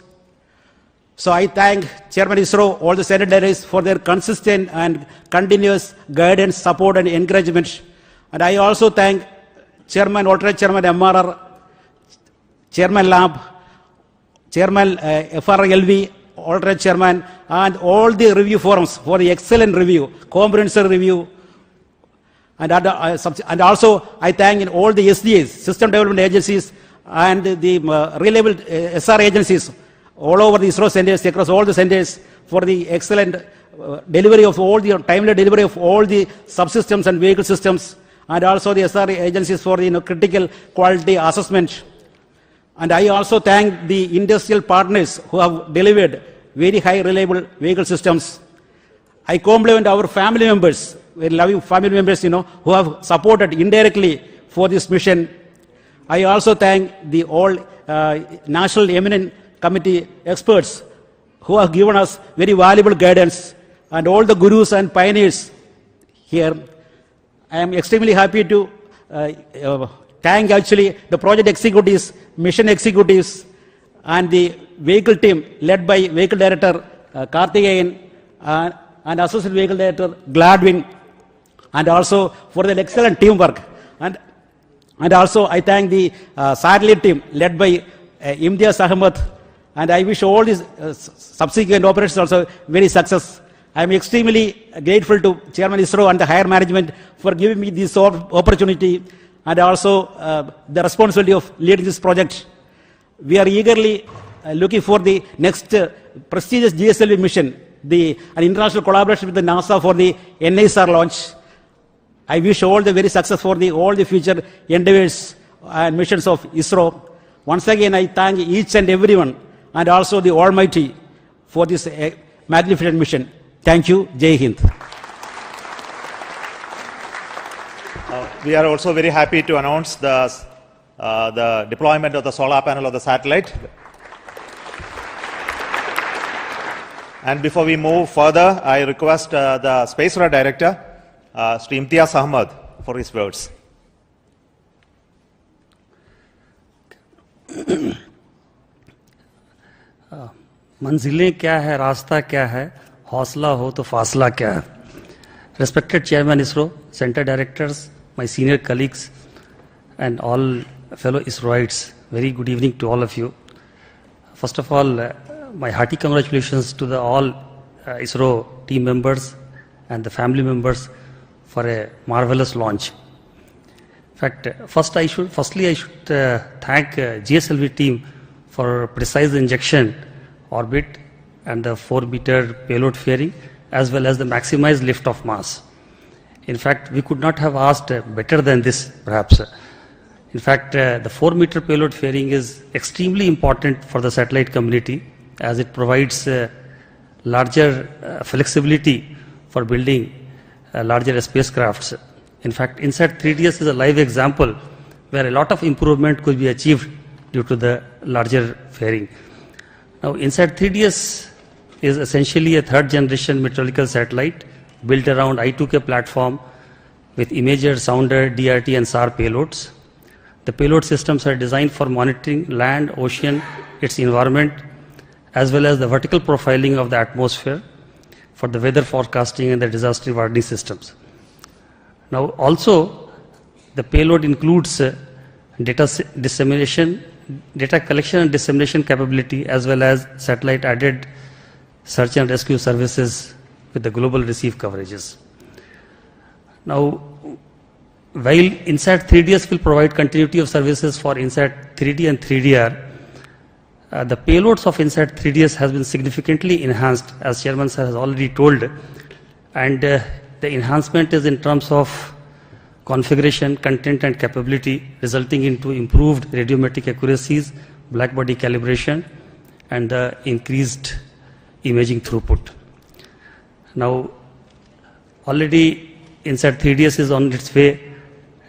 So I thank Chairman ISRO, all the Senate delegates for their consistent and continuous guidance, support and encouragement. And I also thank Chairman, alternate Chairman MRR, Chairman Lab, Chairman FRLV, alternate chairman, and all the review forums for the excellent review, comprehensive review. And also, I thank all the SDAs, System Development Agencies, and the reliable SR agencies all over the ISRO centers, across all the centers, for the excellent delivery of all the timely delivery of all the subsystems and vehicle systems, and also the SR agencies for the critical quality assessment. And I also thank the industrial partners who have delivered very high reliable vehicle systems. I compliment our family members, very loving family members, who have supported indirectly for this mission. I also thank the all National Eminent Committee experts who have given us very valuable guidance, and all the gurus and pioneers here. I am extremely happy to thank actually the project executives, mission executives, and the vehicle team led by Vehicle Director Karthikeyan and Associate Vehicle Director Gladwin, and also for the excellent teamwork. And also I thank the satellite team led by Imtiaz Ahmed, and I wish all these subsequent operations also very success. I am extremely grateful to Chairman ISRO and the higher management for giving me this opportunity, and also the responsibility of leading this project. We are eagerly looking for the next prestigious GSLV mission, an international collaboration with the NASA for the NISR launch. I wish all the very success for all the future endeavors and missions of ISRO. Once again, I thank each and everyone, and also the Almighty, for this magnificent mission. Thank you. Jai Hind. We are also very happy to announce the deployment of the solar panel of the satellite. And before we move further, I request the Space Radar Director, Sri Imtiaz Ahmed, for his words. मंजिलें क्या है, रास्ता क्या है, हौसला हो तो फासला क्या है. Respected Chairman ISRO, Center Directors, my senior colleagues, and all fellow ISROites, very good evening to all of you. First of all, my hearty congratulations to all ISRO team members and the family members for a marvelous launch. In fact, firstly I should thank GSLV team for precise injection orbit and the 4-meter payload fairing, as well as the maximized lift of mass. In fact, we could not have asked better than this, perhaps. In fact, the 4-meter payload fairing is extremely important for the satellite community, as it provides larger flexibility for building larger spacecrafts. In fact, INSAT 3DS is a live example where a lot of improvement could be achieved due to the larger fairing. Now, INSAT 3DS is essentially a third-generation meteorological satellite built around I2K platform with imager, sounder, DRT, and SAR payloads. The payload systems are designed for monitoring land, ocean, its environment, as well as the vertical profiling of the atmosphere for the weather forecasting and the disaster warning systems. Now, also, the payload includes data collection and dissemination capability, as well as satellite added search and rescue services with the global receive coverages. Now, while INSAT 3DS will provide continuity of services for INSAT 3D and 3DR, the payloads of INSAT 3DS has been significantly enhanced, as Chairman Sir has already told, and the enhancement is in terms of configuration, content, and capability, resulting into improved radiometric accuracies, blackbody calibration, and the increased imaging throughput. Now, already INSAT 3DS is on its way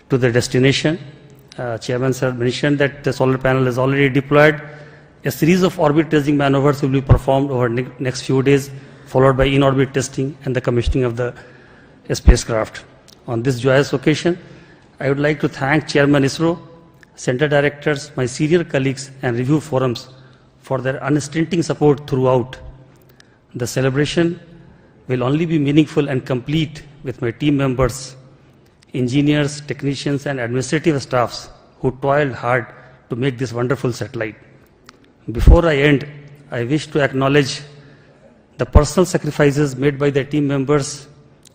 to the destination. Chairman Sir mentioned that the solar panel is already deployed. A series of orbit testing maneuvers will be performed over next few days, followed by in-orbit testing and the commissioning of the spacecraft. On this joyous occasion, I would like to thank Chairman ISRO, Center Directors, my senior colleagues, and review forums for their unstinting support throughout. The celebration will only be meaningful and complete with my team members, engineers, technicians, and administrative staffs who toiled hard to make this wonderful satellite. Before I end, I wish to acknowledge the personal sacrifices made by their team members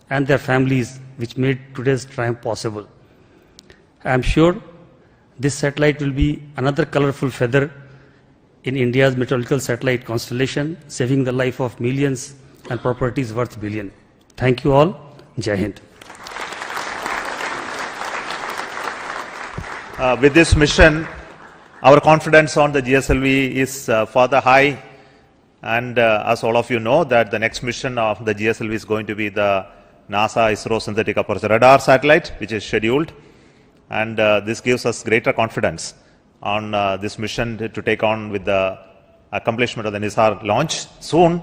and their families which made today's triumph possible. I am sure this satellite will be another colorful feather in India's meteorological satellite constellation, saving the life of millions and properties worth billions. Thank you all. Jai Hind. With this mission, our confidence on the GSLV is further high, and as all of you know, that the next mission of the GSLV is going to be the NASA ISRO synthetic aperture radar satellite, which is scheduled, and this gives us greater confidence on this mission to take on with the accomplishment of the NISAR launch soon.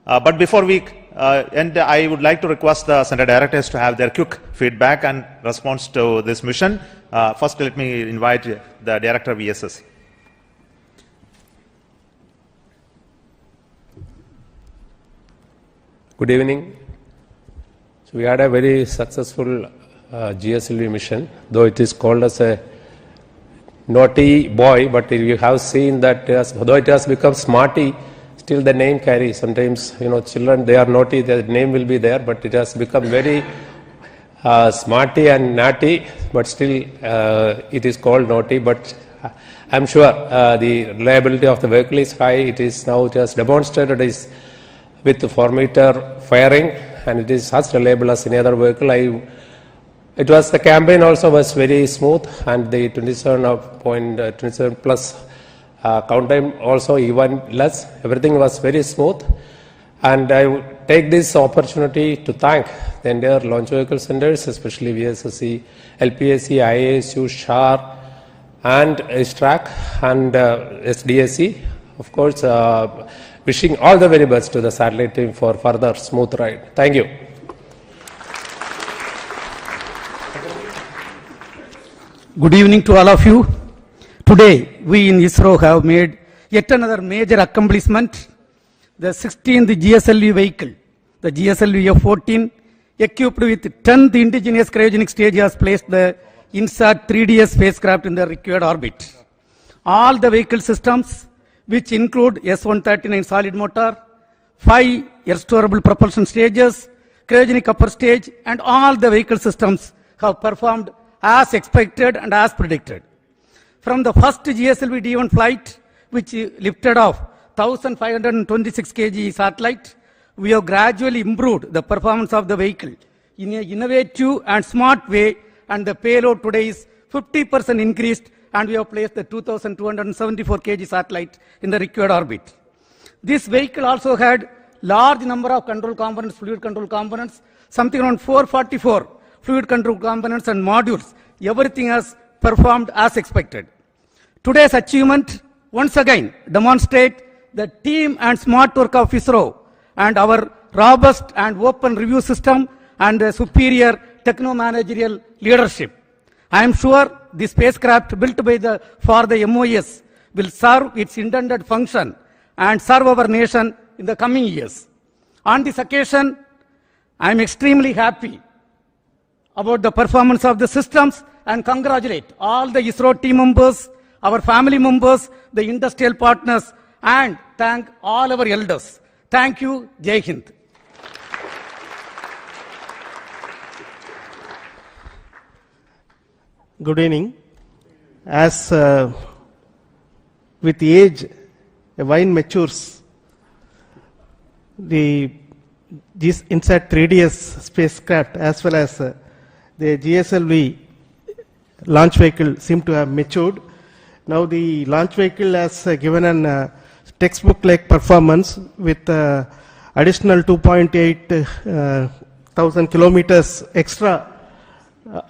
But before we end, I would like to request the Center Directors to have their quick feedback and response to this mission. First, let me invite the Director of VSS. Good evening. So we had a very successful GSLV mission, though it is called as a naughty boy, but you have seen that though it has become smarty, still the name carries. Sometimes, children, they are naughty, the name will be there, but it has become very smarty and naughty, but still it is called naughty. But I'm sure the reliability of the vehicle is high. It has demonstrated is with 4-meter firing, and it is as reliable as any other vehicle. The campaign also was very smooth, and the 27 plus count time also even less. Everything was very smooth, and I would take this opportunity to thank the entire launch vehicle centers, especially VSSC, LPSC, IASU, SHAR, and STRAC, and SDSC. Of course, wishing all the very best to the satellite team for further smooth ride. Thank you. Good evening to all of you. Today, we in ISRO have made yet another major accomplishment. The 16th GSLV vehicle, the GSLV F-14, equipped with 10th indigenous cryogenic stage, has placed the INSAT 3DS spacecraft in the required orbit. All the vehicle systems, which include S-139 solid motor, 5 air-storable propulsion stages, cryogenic upper stage, and all the vehicle systems have performed as expected and as predicted. From the first GSLV D1 flight, which lifted off 1,526 kg satellite, we have gradually improved the performance of the vehicle in an innovative and smart way, and the payload today is 50% increased, and we have placed the 2,274 kg satellite in the required orbit. This vehicle also had large number of control components, fluid control components, something around 444 fluid control components and modules. Everything has performed as expected. Today's achievement once again demonstrate the team and smart work of ISRO and our robust and open review system and the superior techno-managerial leadership. I am sure the spacecraft built for the MOS will serve its intended function and serve our nation in the coming years. On this occasion, I am extremely happy about the performance of the systems and congratulate all the ISRO team members, our family members, the industrial partners, and thank all our elders. Thank you. Jai Hind. Good evening. As with age, a wine matures. This INSAT 3DS spacecraft as well as the GSLV launch vehicle seem to have matured. Now the launch vehicle has given an textbook-like performance with additional 2.8 thousand kilometers extra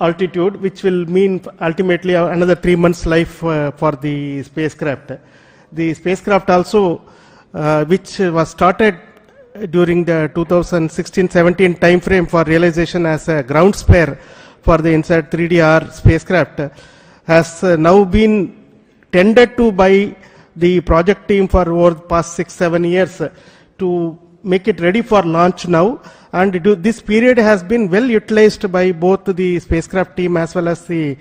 altitude, which will mean ultimately another 3 months life for the spacecraft. The spacecraft also, which was started during the 2016-17 time frame for realization as a ground spare for the INSAT 3DR spacecraft, has now been tended to by the project team for over the past 6-7 years to make it ready for launch now. And this period has been well utilized by both the spacecraft team as well as the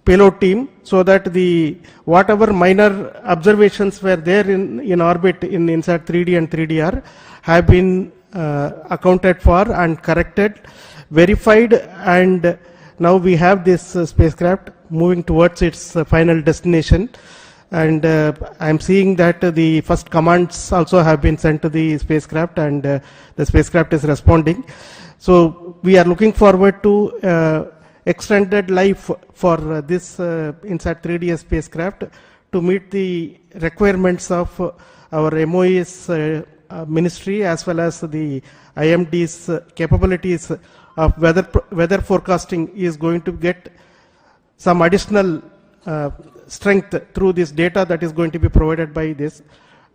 payload team, so that the whatever minor observations were there in orbit in INSAT 3D and 3DR have been accounted for and corrected, verified, and now we have this spacecraft moving towards its final destination. And I'm seeing that the first commands also have been sent to the spacecraft, and the spacecraft is responding. So we are looking forward to extended life for this INSAT 3DS spacecraft to meet the requirements of our MOE's ministry as well as the IMD's capabilities of weather forecasting is going to get some additional strength through this data that is going to be provided by this.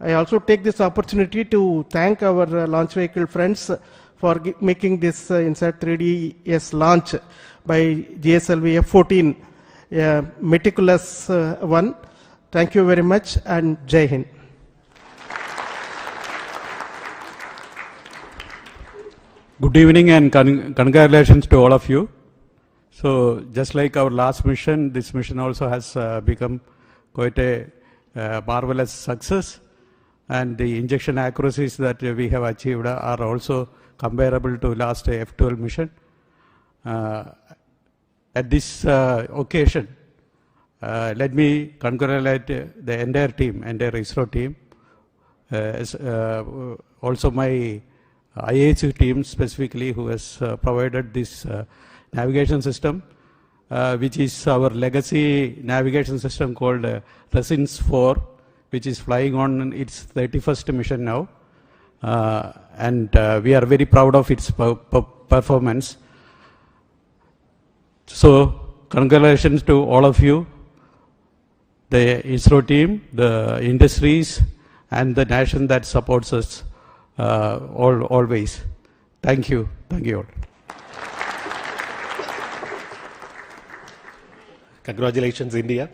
I also take this opportunity to thank our launch vehicle friends for making this INSAT 3DS launch by GSLV F-14 a meticulous one. Thank you very much, and Jai Hind. Good evening and congratulations to all of you. So just like our last mission, this mission also has become quite a marvelous success, and the injection accuracies that we have achieved are also comparable to last F-12 mission. At this occasion, let me congratulate the entire team, entire ISRO team, also my IAHU team specifically, who has provided this navigation system, which is our legacy navigation system called Resins 4, which is flying on its 31st mission now. And we are very proud of its performance. So congratulations to all of you, the ISRO team, the industries, and the nation that supports us always. Thank you. Thank you all. Congratulations, India.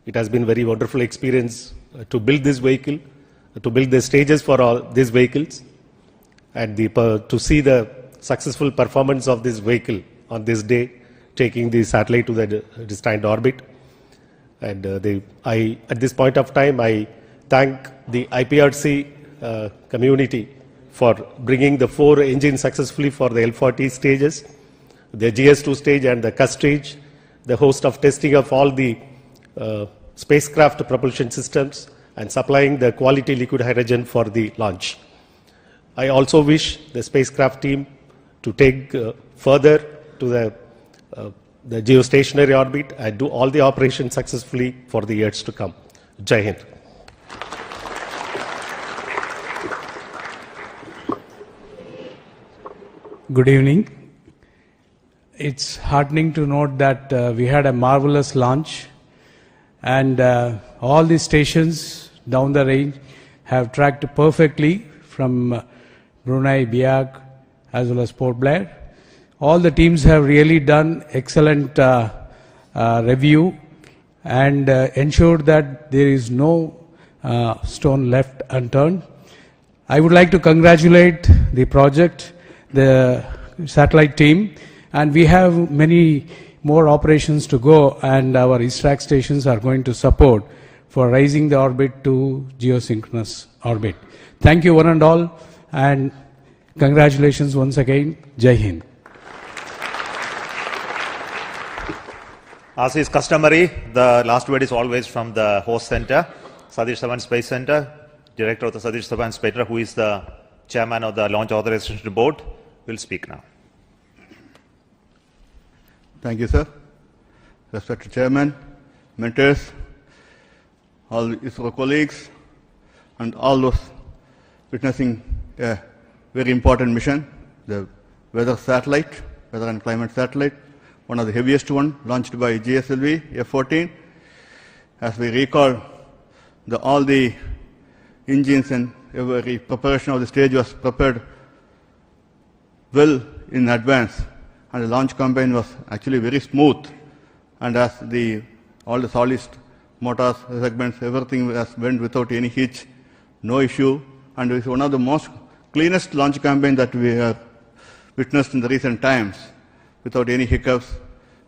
It has been a very wonderful experience to build this vehicle, to build the stages for all these vehicles, and to see the successful performance of this vehicle on this day, taking the satellite to the destined orbit. And at this point of time, I thank the IPRC community for bringing the 4 engines successfully for the L40 stages, the GS2 stage and the CUS stage, the host of testing of all the spacecraft propulsion systems, and supplying the quality liquid hydrogen for the launch. I also wish the spacecraft team to take further to the geostationary orbit and do all the operations successfully for the years to come. Jai Hind. Good evening. It's heartening to note that we had a marvelous launch, and all the stations down the range have tracked perfectly from Brunei, Biak, as well as Port Blair. All the teams have really done excellent review and ensured that there is no stone left unturned. I would like to congratulate the project, the satellite team, and we have many more operations to go, and our ISTRAC stations are going to support for raising the orbit to geosynchronous orbit. Thank you one and all, and congratulations once again. Jai Hind. As is customary, the last word is always from the host center, Satish Dhawan Space Center. Director of the Satish Dhawan Space Center, who is the chairman of the Launch Authorization Board, will speak now. Thank you, sir. Respected Chairman, mentors, all ISRO colleagues, and all those witnessing a very important mission, the weather satellite, weather and climate satellite, one of the heaviest one, launched by GSLV F-14. As we recall, all the engines and every preparation of the stage was prepared well in advance, and the launch campaign was actually very smooth. And as all the solid motors, segments, everything went without any hitch, no issue, and it's one of the most cleanest launch campaign that we have witnessed in the recent times, without any hiccups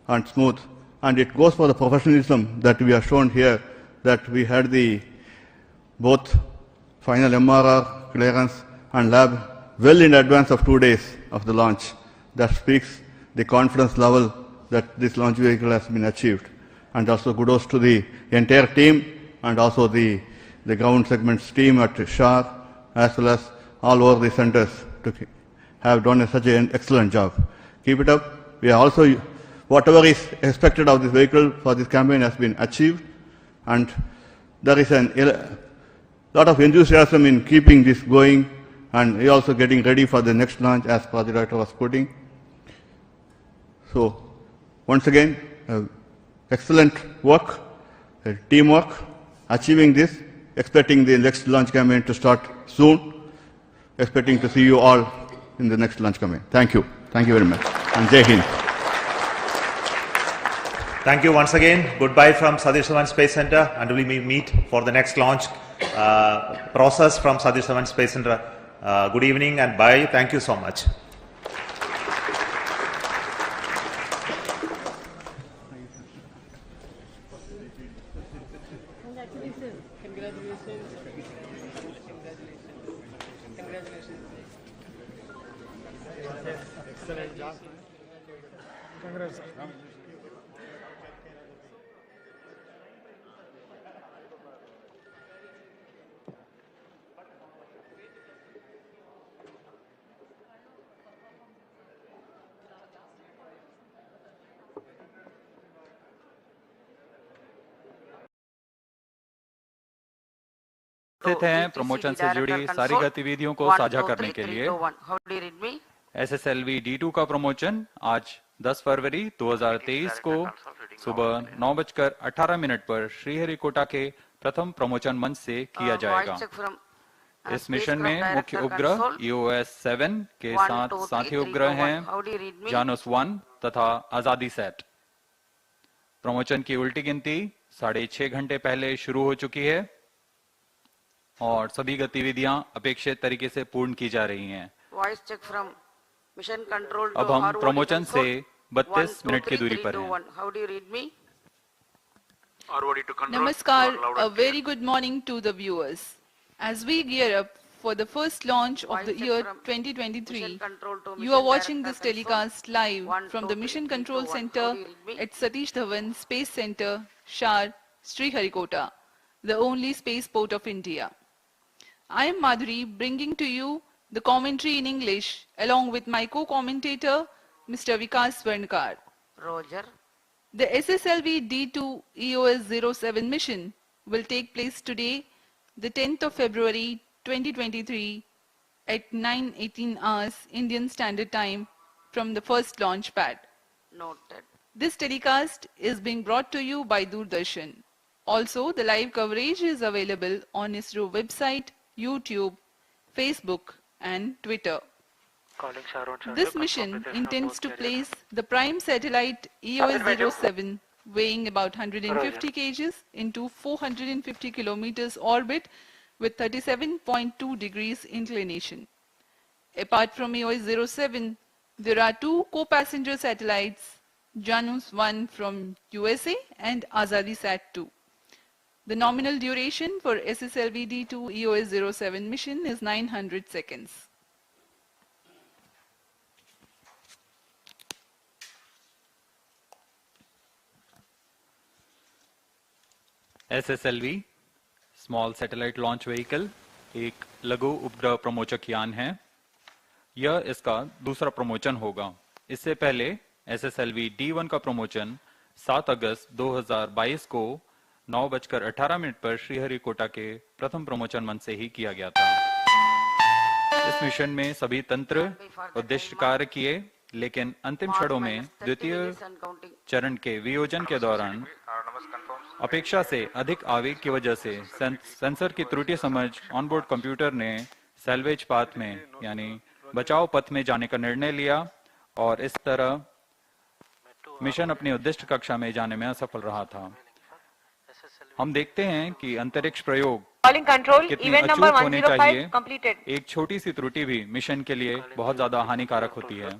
and smooth. and it goes for the professionalism that we have shown here, that we had the both final MRR, clearance and lab well in advance of 2 days of the launch. That speaks the confidence level that this launch vehicle has been achieved. And also kudos to the entire team and also the ground segments team at SHAR as well as all over the centers to have done such an excellent job. Keep it up. We are also, whatever is expected of this vehicle for this campaign has been achieved, and there is a lot of enthusiasm in keeping this going, and we are also getting ready for the next launch as Project Director was putting. So, once again, excellent work, teamwork, achieving this, expecting the next launch campaign to start soon, expecting to see you all in the next launch campaign. Thank you. Thank you very much. And Jai Hind. Thank you once again. Goodbye from Satish Dhawan Space Center, and we will meet for the next launch process from Satish Dhawan Space Center. Good evening and bye. Thank you so much. उपस्थित हैं promotion से जुड़ी सारी गतिविधियों को साझा करने के लिए। SSLV D2 का प्रमोशन आज 10 फरवरी 2023 को सुबह 9:18 पर श्रीहरिकोटा के प्रथम प्रमोशन मंच से किया जाएगा। इस मिशन में मुख्य उपग्रह EOS-7 के साथ साथी उपग्रह हैं जानुस 1 तथा आजादी सेट। प्रमोशन की उल्टी गिनती 6.5 घंटे पहले शुरू हो चुकी है और सभी गतिविधियां अपेक्षित तरीके से पूर्ण की जा रही हैं। अब हम प्रमोशन से 32 मिनट की दूरी पर हैं। Namaskar, a very good morning to the viewers. As we gear up for the first launch of the year 2023, you are watching this telecast live from the Mission Control Center at Satish Dhawan Space Center, SHAR, Sriharikota, the only spaceport of India. I am Madhuri, bringing to you the commentary in English along with my co-commentator, Mr. Vikas Swarnkar. Roger. The SSLV D2 EOS-07 mission will take place today, the 10th of February 2023 at 9:18 hours Indian Standard Time from the first launch pad. Noted. This telecast is being brought to you by Doordarshan. Also, the live coverage is available on ISRO website, YouTube, Facebook and Twitter. This mission intends to place the prime satellite EOS-07 weighing about 150 kg into 450 kilometers orbit with 37.2 degrees inclination. Apart from EOS-07, there are two co-passenger satellites, Janus 1 from USA and Azadi Sat 2. The nominal duration for SSLV D2 EOS-07 mission is 900 seconds. SSLV small satellite launch vehicle एक लघु उपग्रह प्रमोचक यान है। यह इसका दूसरा promotion होगा। इससे पहले SSLV D1 का प्रमोशन 7 अगस्त 2022 को 9:18 पर श्रीहरिकोटा के प्रथम प्रमोशन मंच से ही किया गया था। इस मिशन में सभी तंत्र उद्दिष्ट कार्य किए, लेकिन अंतिम क्षणों में द्वितीय चरण के वियोजन के दौरान अपेक्षा से अधिक आवेग की वजह से सेंसर की त्रुटि समझ ऑनबोर्ड कंप्यूटर ने सैल्वेज पाथ में यानी बचाव पथ में जाने का निर्णय लिया और इस तरह मिशन अपनी उद्दिष्ट कक्षा में जाने में असफल रहा था। हम देखते हैं कि अंतरिक्ष प्रयोग कितनी अचूक होने चाहिए। एक छोटी सी त्रुटि भी मिशन के लिए बहुत ज्यादा हानिकारक होती है।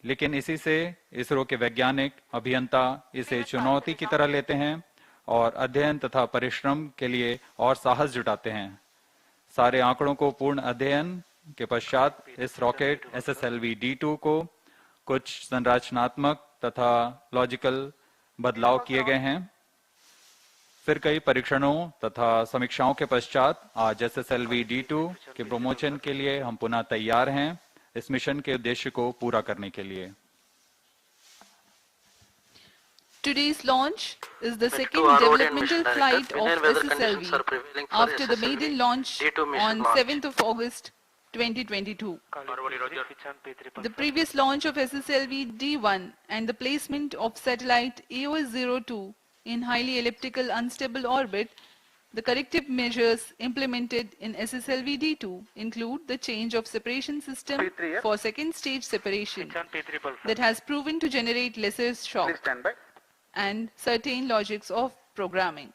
लेकिन इसी से इसरो के वैज्ञानिक अभियंता इसे चुनौती की तरह लेते हैं और अध्ययन तथा परिश्रम के लिए और साहस जुटाते हैं। सारे आंकड़ों को पूर्ण अध्ययन के पश्चात इस रॉकेट SSLV-D2 को कुछ संरचनात्मक तथा लॉजिकल बदलाव किए गए हैं। फिर कई परीक्षणों तथा समीक्षाओं के पश्चात आज SSLV-D2 के प्रमोशन के लिए हम पुनः तैयार हैं इस मिशन के उद्देश्य को पूरा करने के लिए। Today's launch is the second developmental flight of SSLV after the maiden launch on 7th of August 2022. The previous launch of SSLV-D1 and the placement of satellite EOS-02 in highly elliptical unstable orbit, the corrective measures implemented in SSLV-D2 include the change of separation system for second stage separation that has proven to generate lesser shock and certain logics of programming.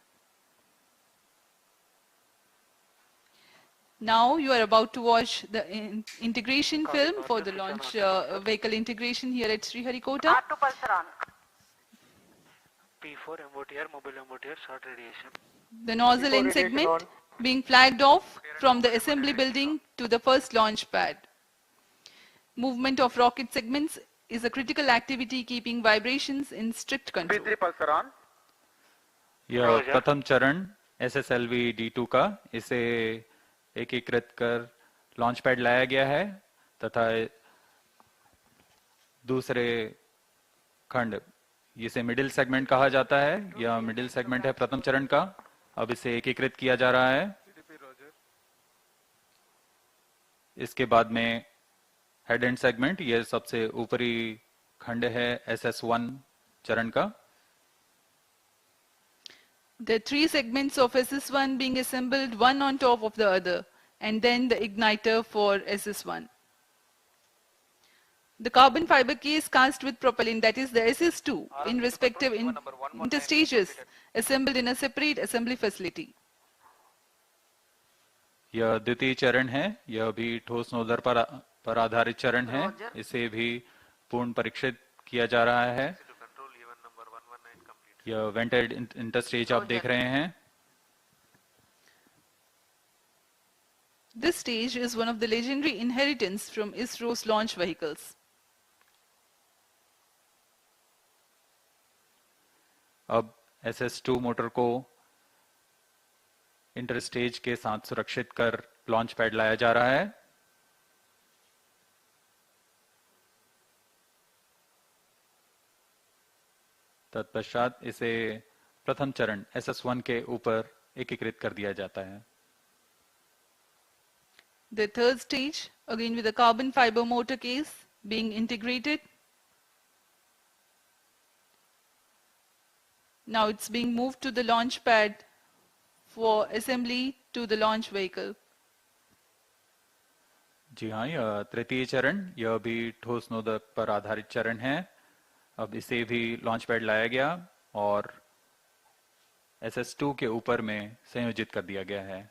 Now you are about to watch the integration film for the launch vehicle integration here at Sriharikota. P4 MOTR, mobile MOTR, short radiation. The nozzle end segment being flagged off from the assembly building to the first launch pad. Movement of rocket segments is a critical activity keeping vibrations in strict control. P3 pulsar on. यह प्रथम चरण SSLV-D2 का इसे एकीकृत कर launch pad लाया गया है तथा दूसरे खंड इसे मिडिल सेगमेंट कहा जाता है। यह मिडिल सेगमेंट है प्रथम चरण का। अब इसे एकीकृत किया जा रहा है। इसके बाद में हेड एंड सेगमेंट, यह सबसे ऊपरी खंड है SS1 चरण का। The three segments of SS1 being assembled one on top of the other, and then the igniter for SS1. The carbon fiber case cast with propellant, that is the SS2, in respective interstages, assembled in a separate assembly facility. यह द्वितीय चरण है। यह भी ठोस nozzle पर आधारित चरण है। इसे भी पूर्ण परीक्षित किया जा रहा है। यह वेंटेड इंटरस्टेज आप देख रहे हैं। This stage is one of the legendary inheritance from ISRO's launch vehicles. अब SS2 मोटर को इंटरस्टेज के साथ सुरक्षित कर लॉन्च पैड लाया जा रहा है। तत्पश्चात इसे प्रथम चरण SS1 के ऊपर एकीकृत कर दिया जाता है। The third stage, again with a carbon fiber motor case being integrated. Now it's being moved to the launch pad for assembly to the launch vehicle. जी हाँ, यह तृतीय चरण, यह भी ठोस नोदक पर आधारित चरण है। अब इसे भी लॉन्च पैड लाया गया और SS2 के ऊपर में संयोजित कर दिया गया है।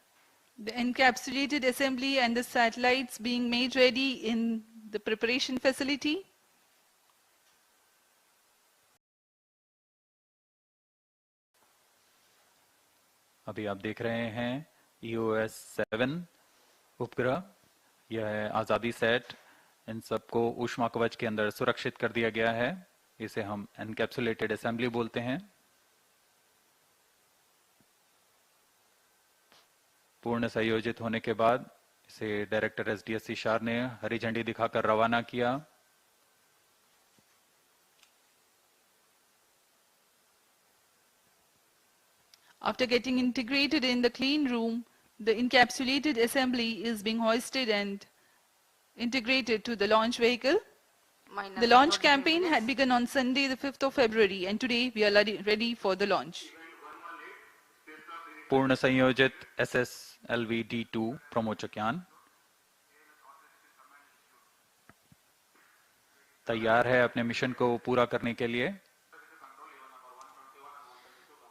The encapsulated assembly and the satellites being made ready in the preparation facility. अभी आप देख रहे हैं EOS-7 उपग्रह। यह है आजादी सेट। इन सबको ऊष्मा कवच के अंदर सुरक्षित कर दिया गया है। इसे हम एनकैप्सुलेटेड असेंबली बोलते हैं। पूर्ण संयोजित होने के बाद इसे डायरेक्टर SDSC शार ने हरी झंडी दिखाकर रवाना किया। After getting integrated in the clean room, the encapsulated assembly is being hoisted and integrated to the launch vehicle. The launch campaign had begun on Sunday, the 5th of February, and today we are ready for the launch. पूर्ण संयोजित SSLV-D2 प्रमोचकयान तैयार है अपने mission को पूरा करने के लिए।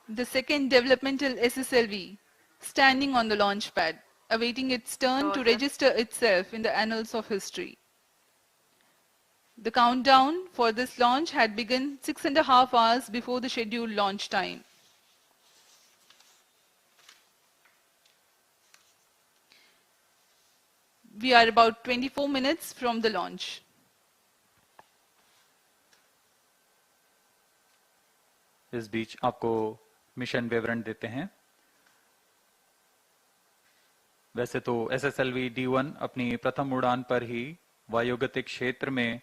The second developmental SSLV standing on the launch pad, awaiting its turn to register itself in the annals of history. The countdown for this launch had begun 6.5 hours before the scheduled launch time. We are about 24 minutes from the launch. इस बीच आपको mission विवरण देते हैं। वैसे तो SSLV D1 अपनी प्रथम उड़ान पर ही वायुगतिक क्षेत्र में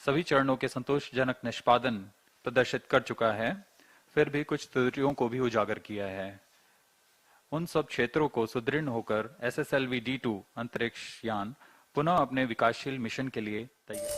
सभी चरणों के संतोषजनक निष्पादन प्रदर्शित कर चुका है, फिर भी कुछ त्रुटियों को भी उजागर किया है। उन सब क्षेत्रों को सुदृढ़ होकर SSLV D2 अंतरिक्ष यान पुनः अपने विकासशील मिशन के लिए तैयार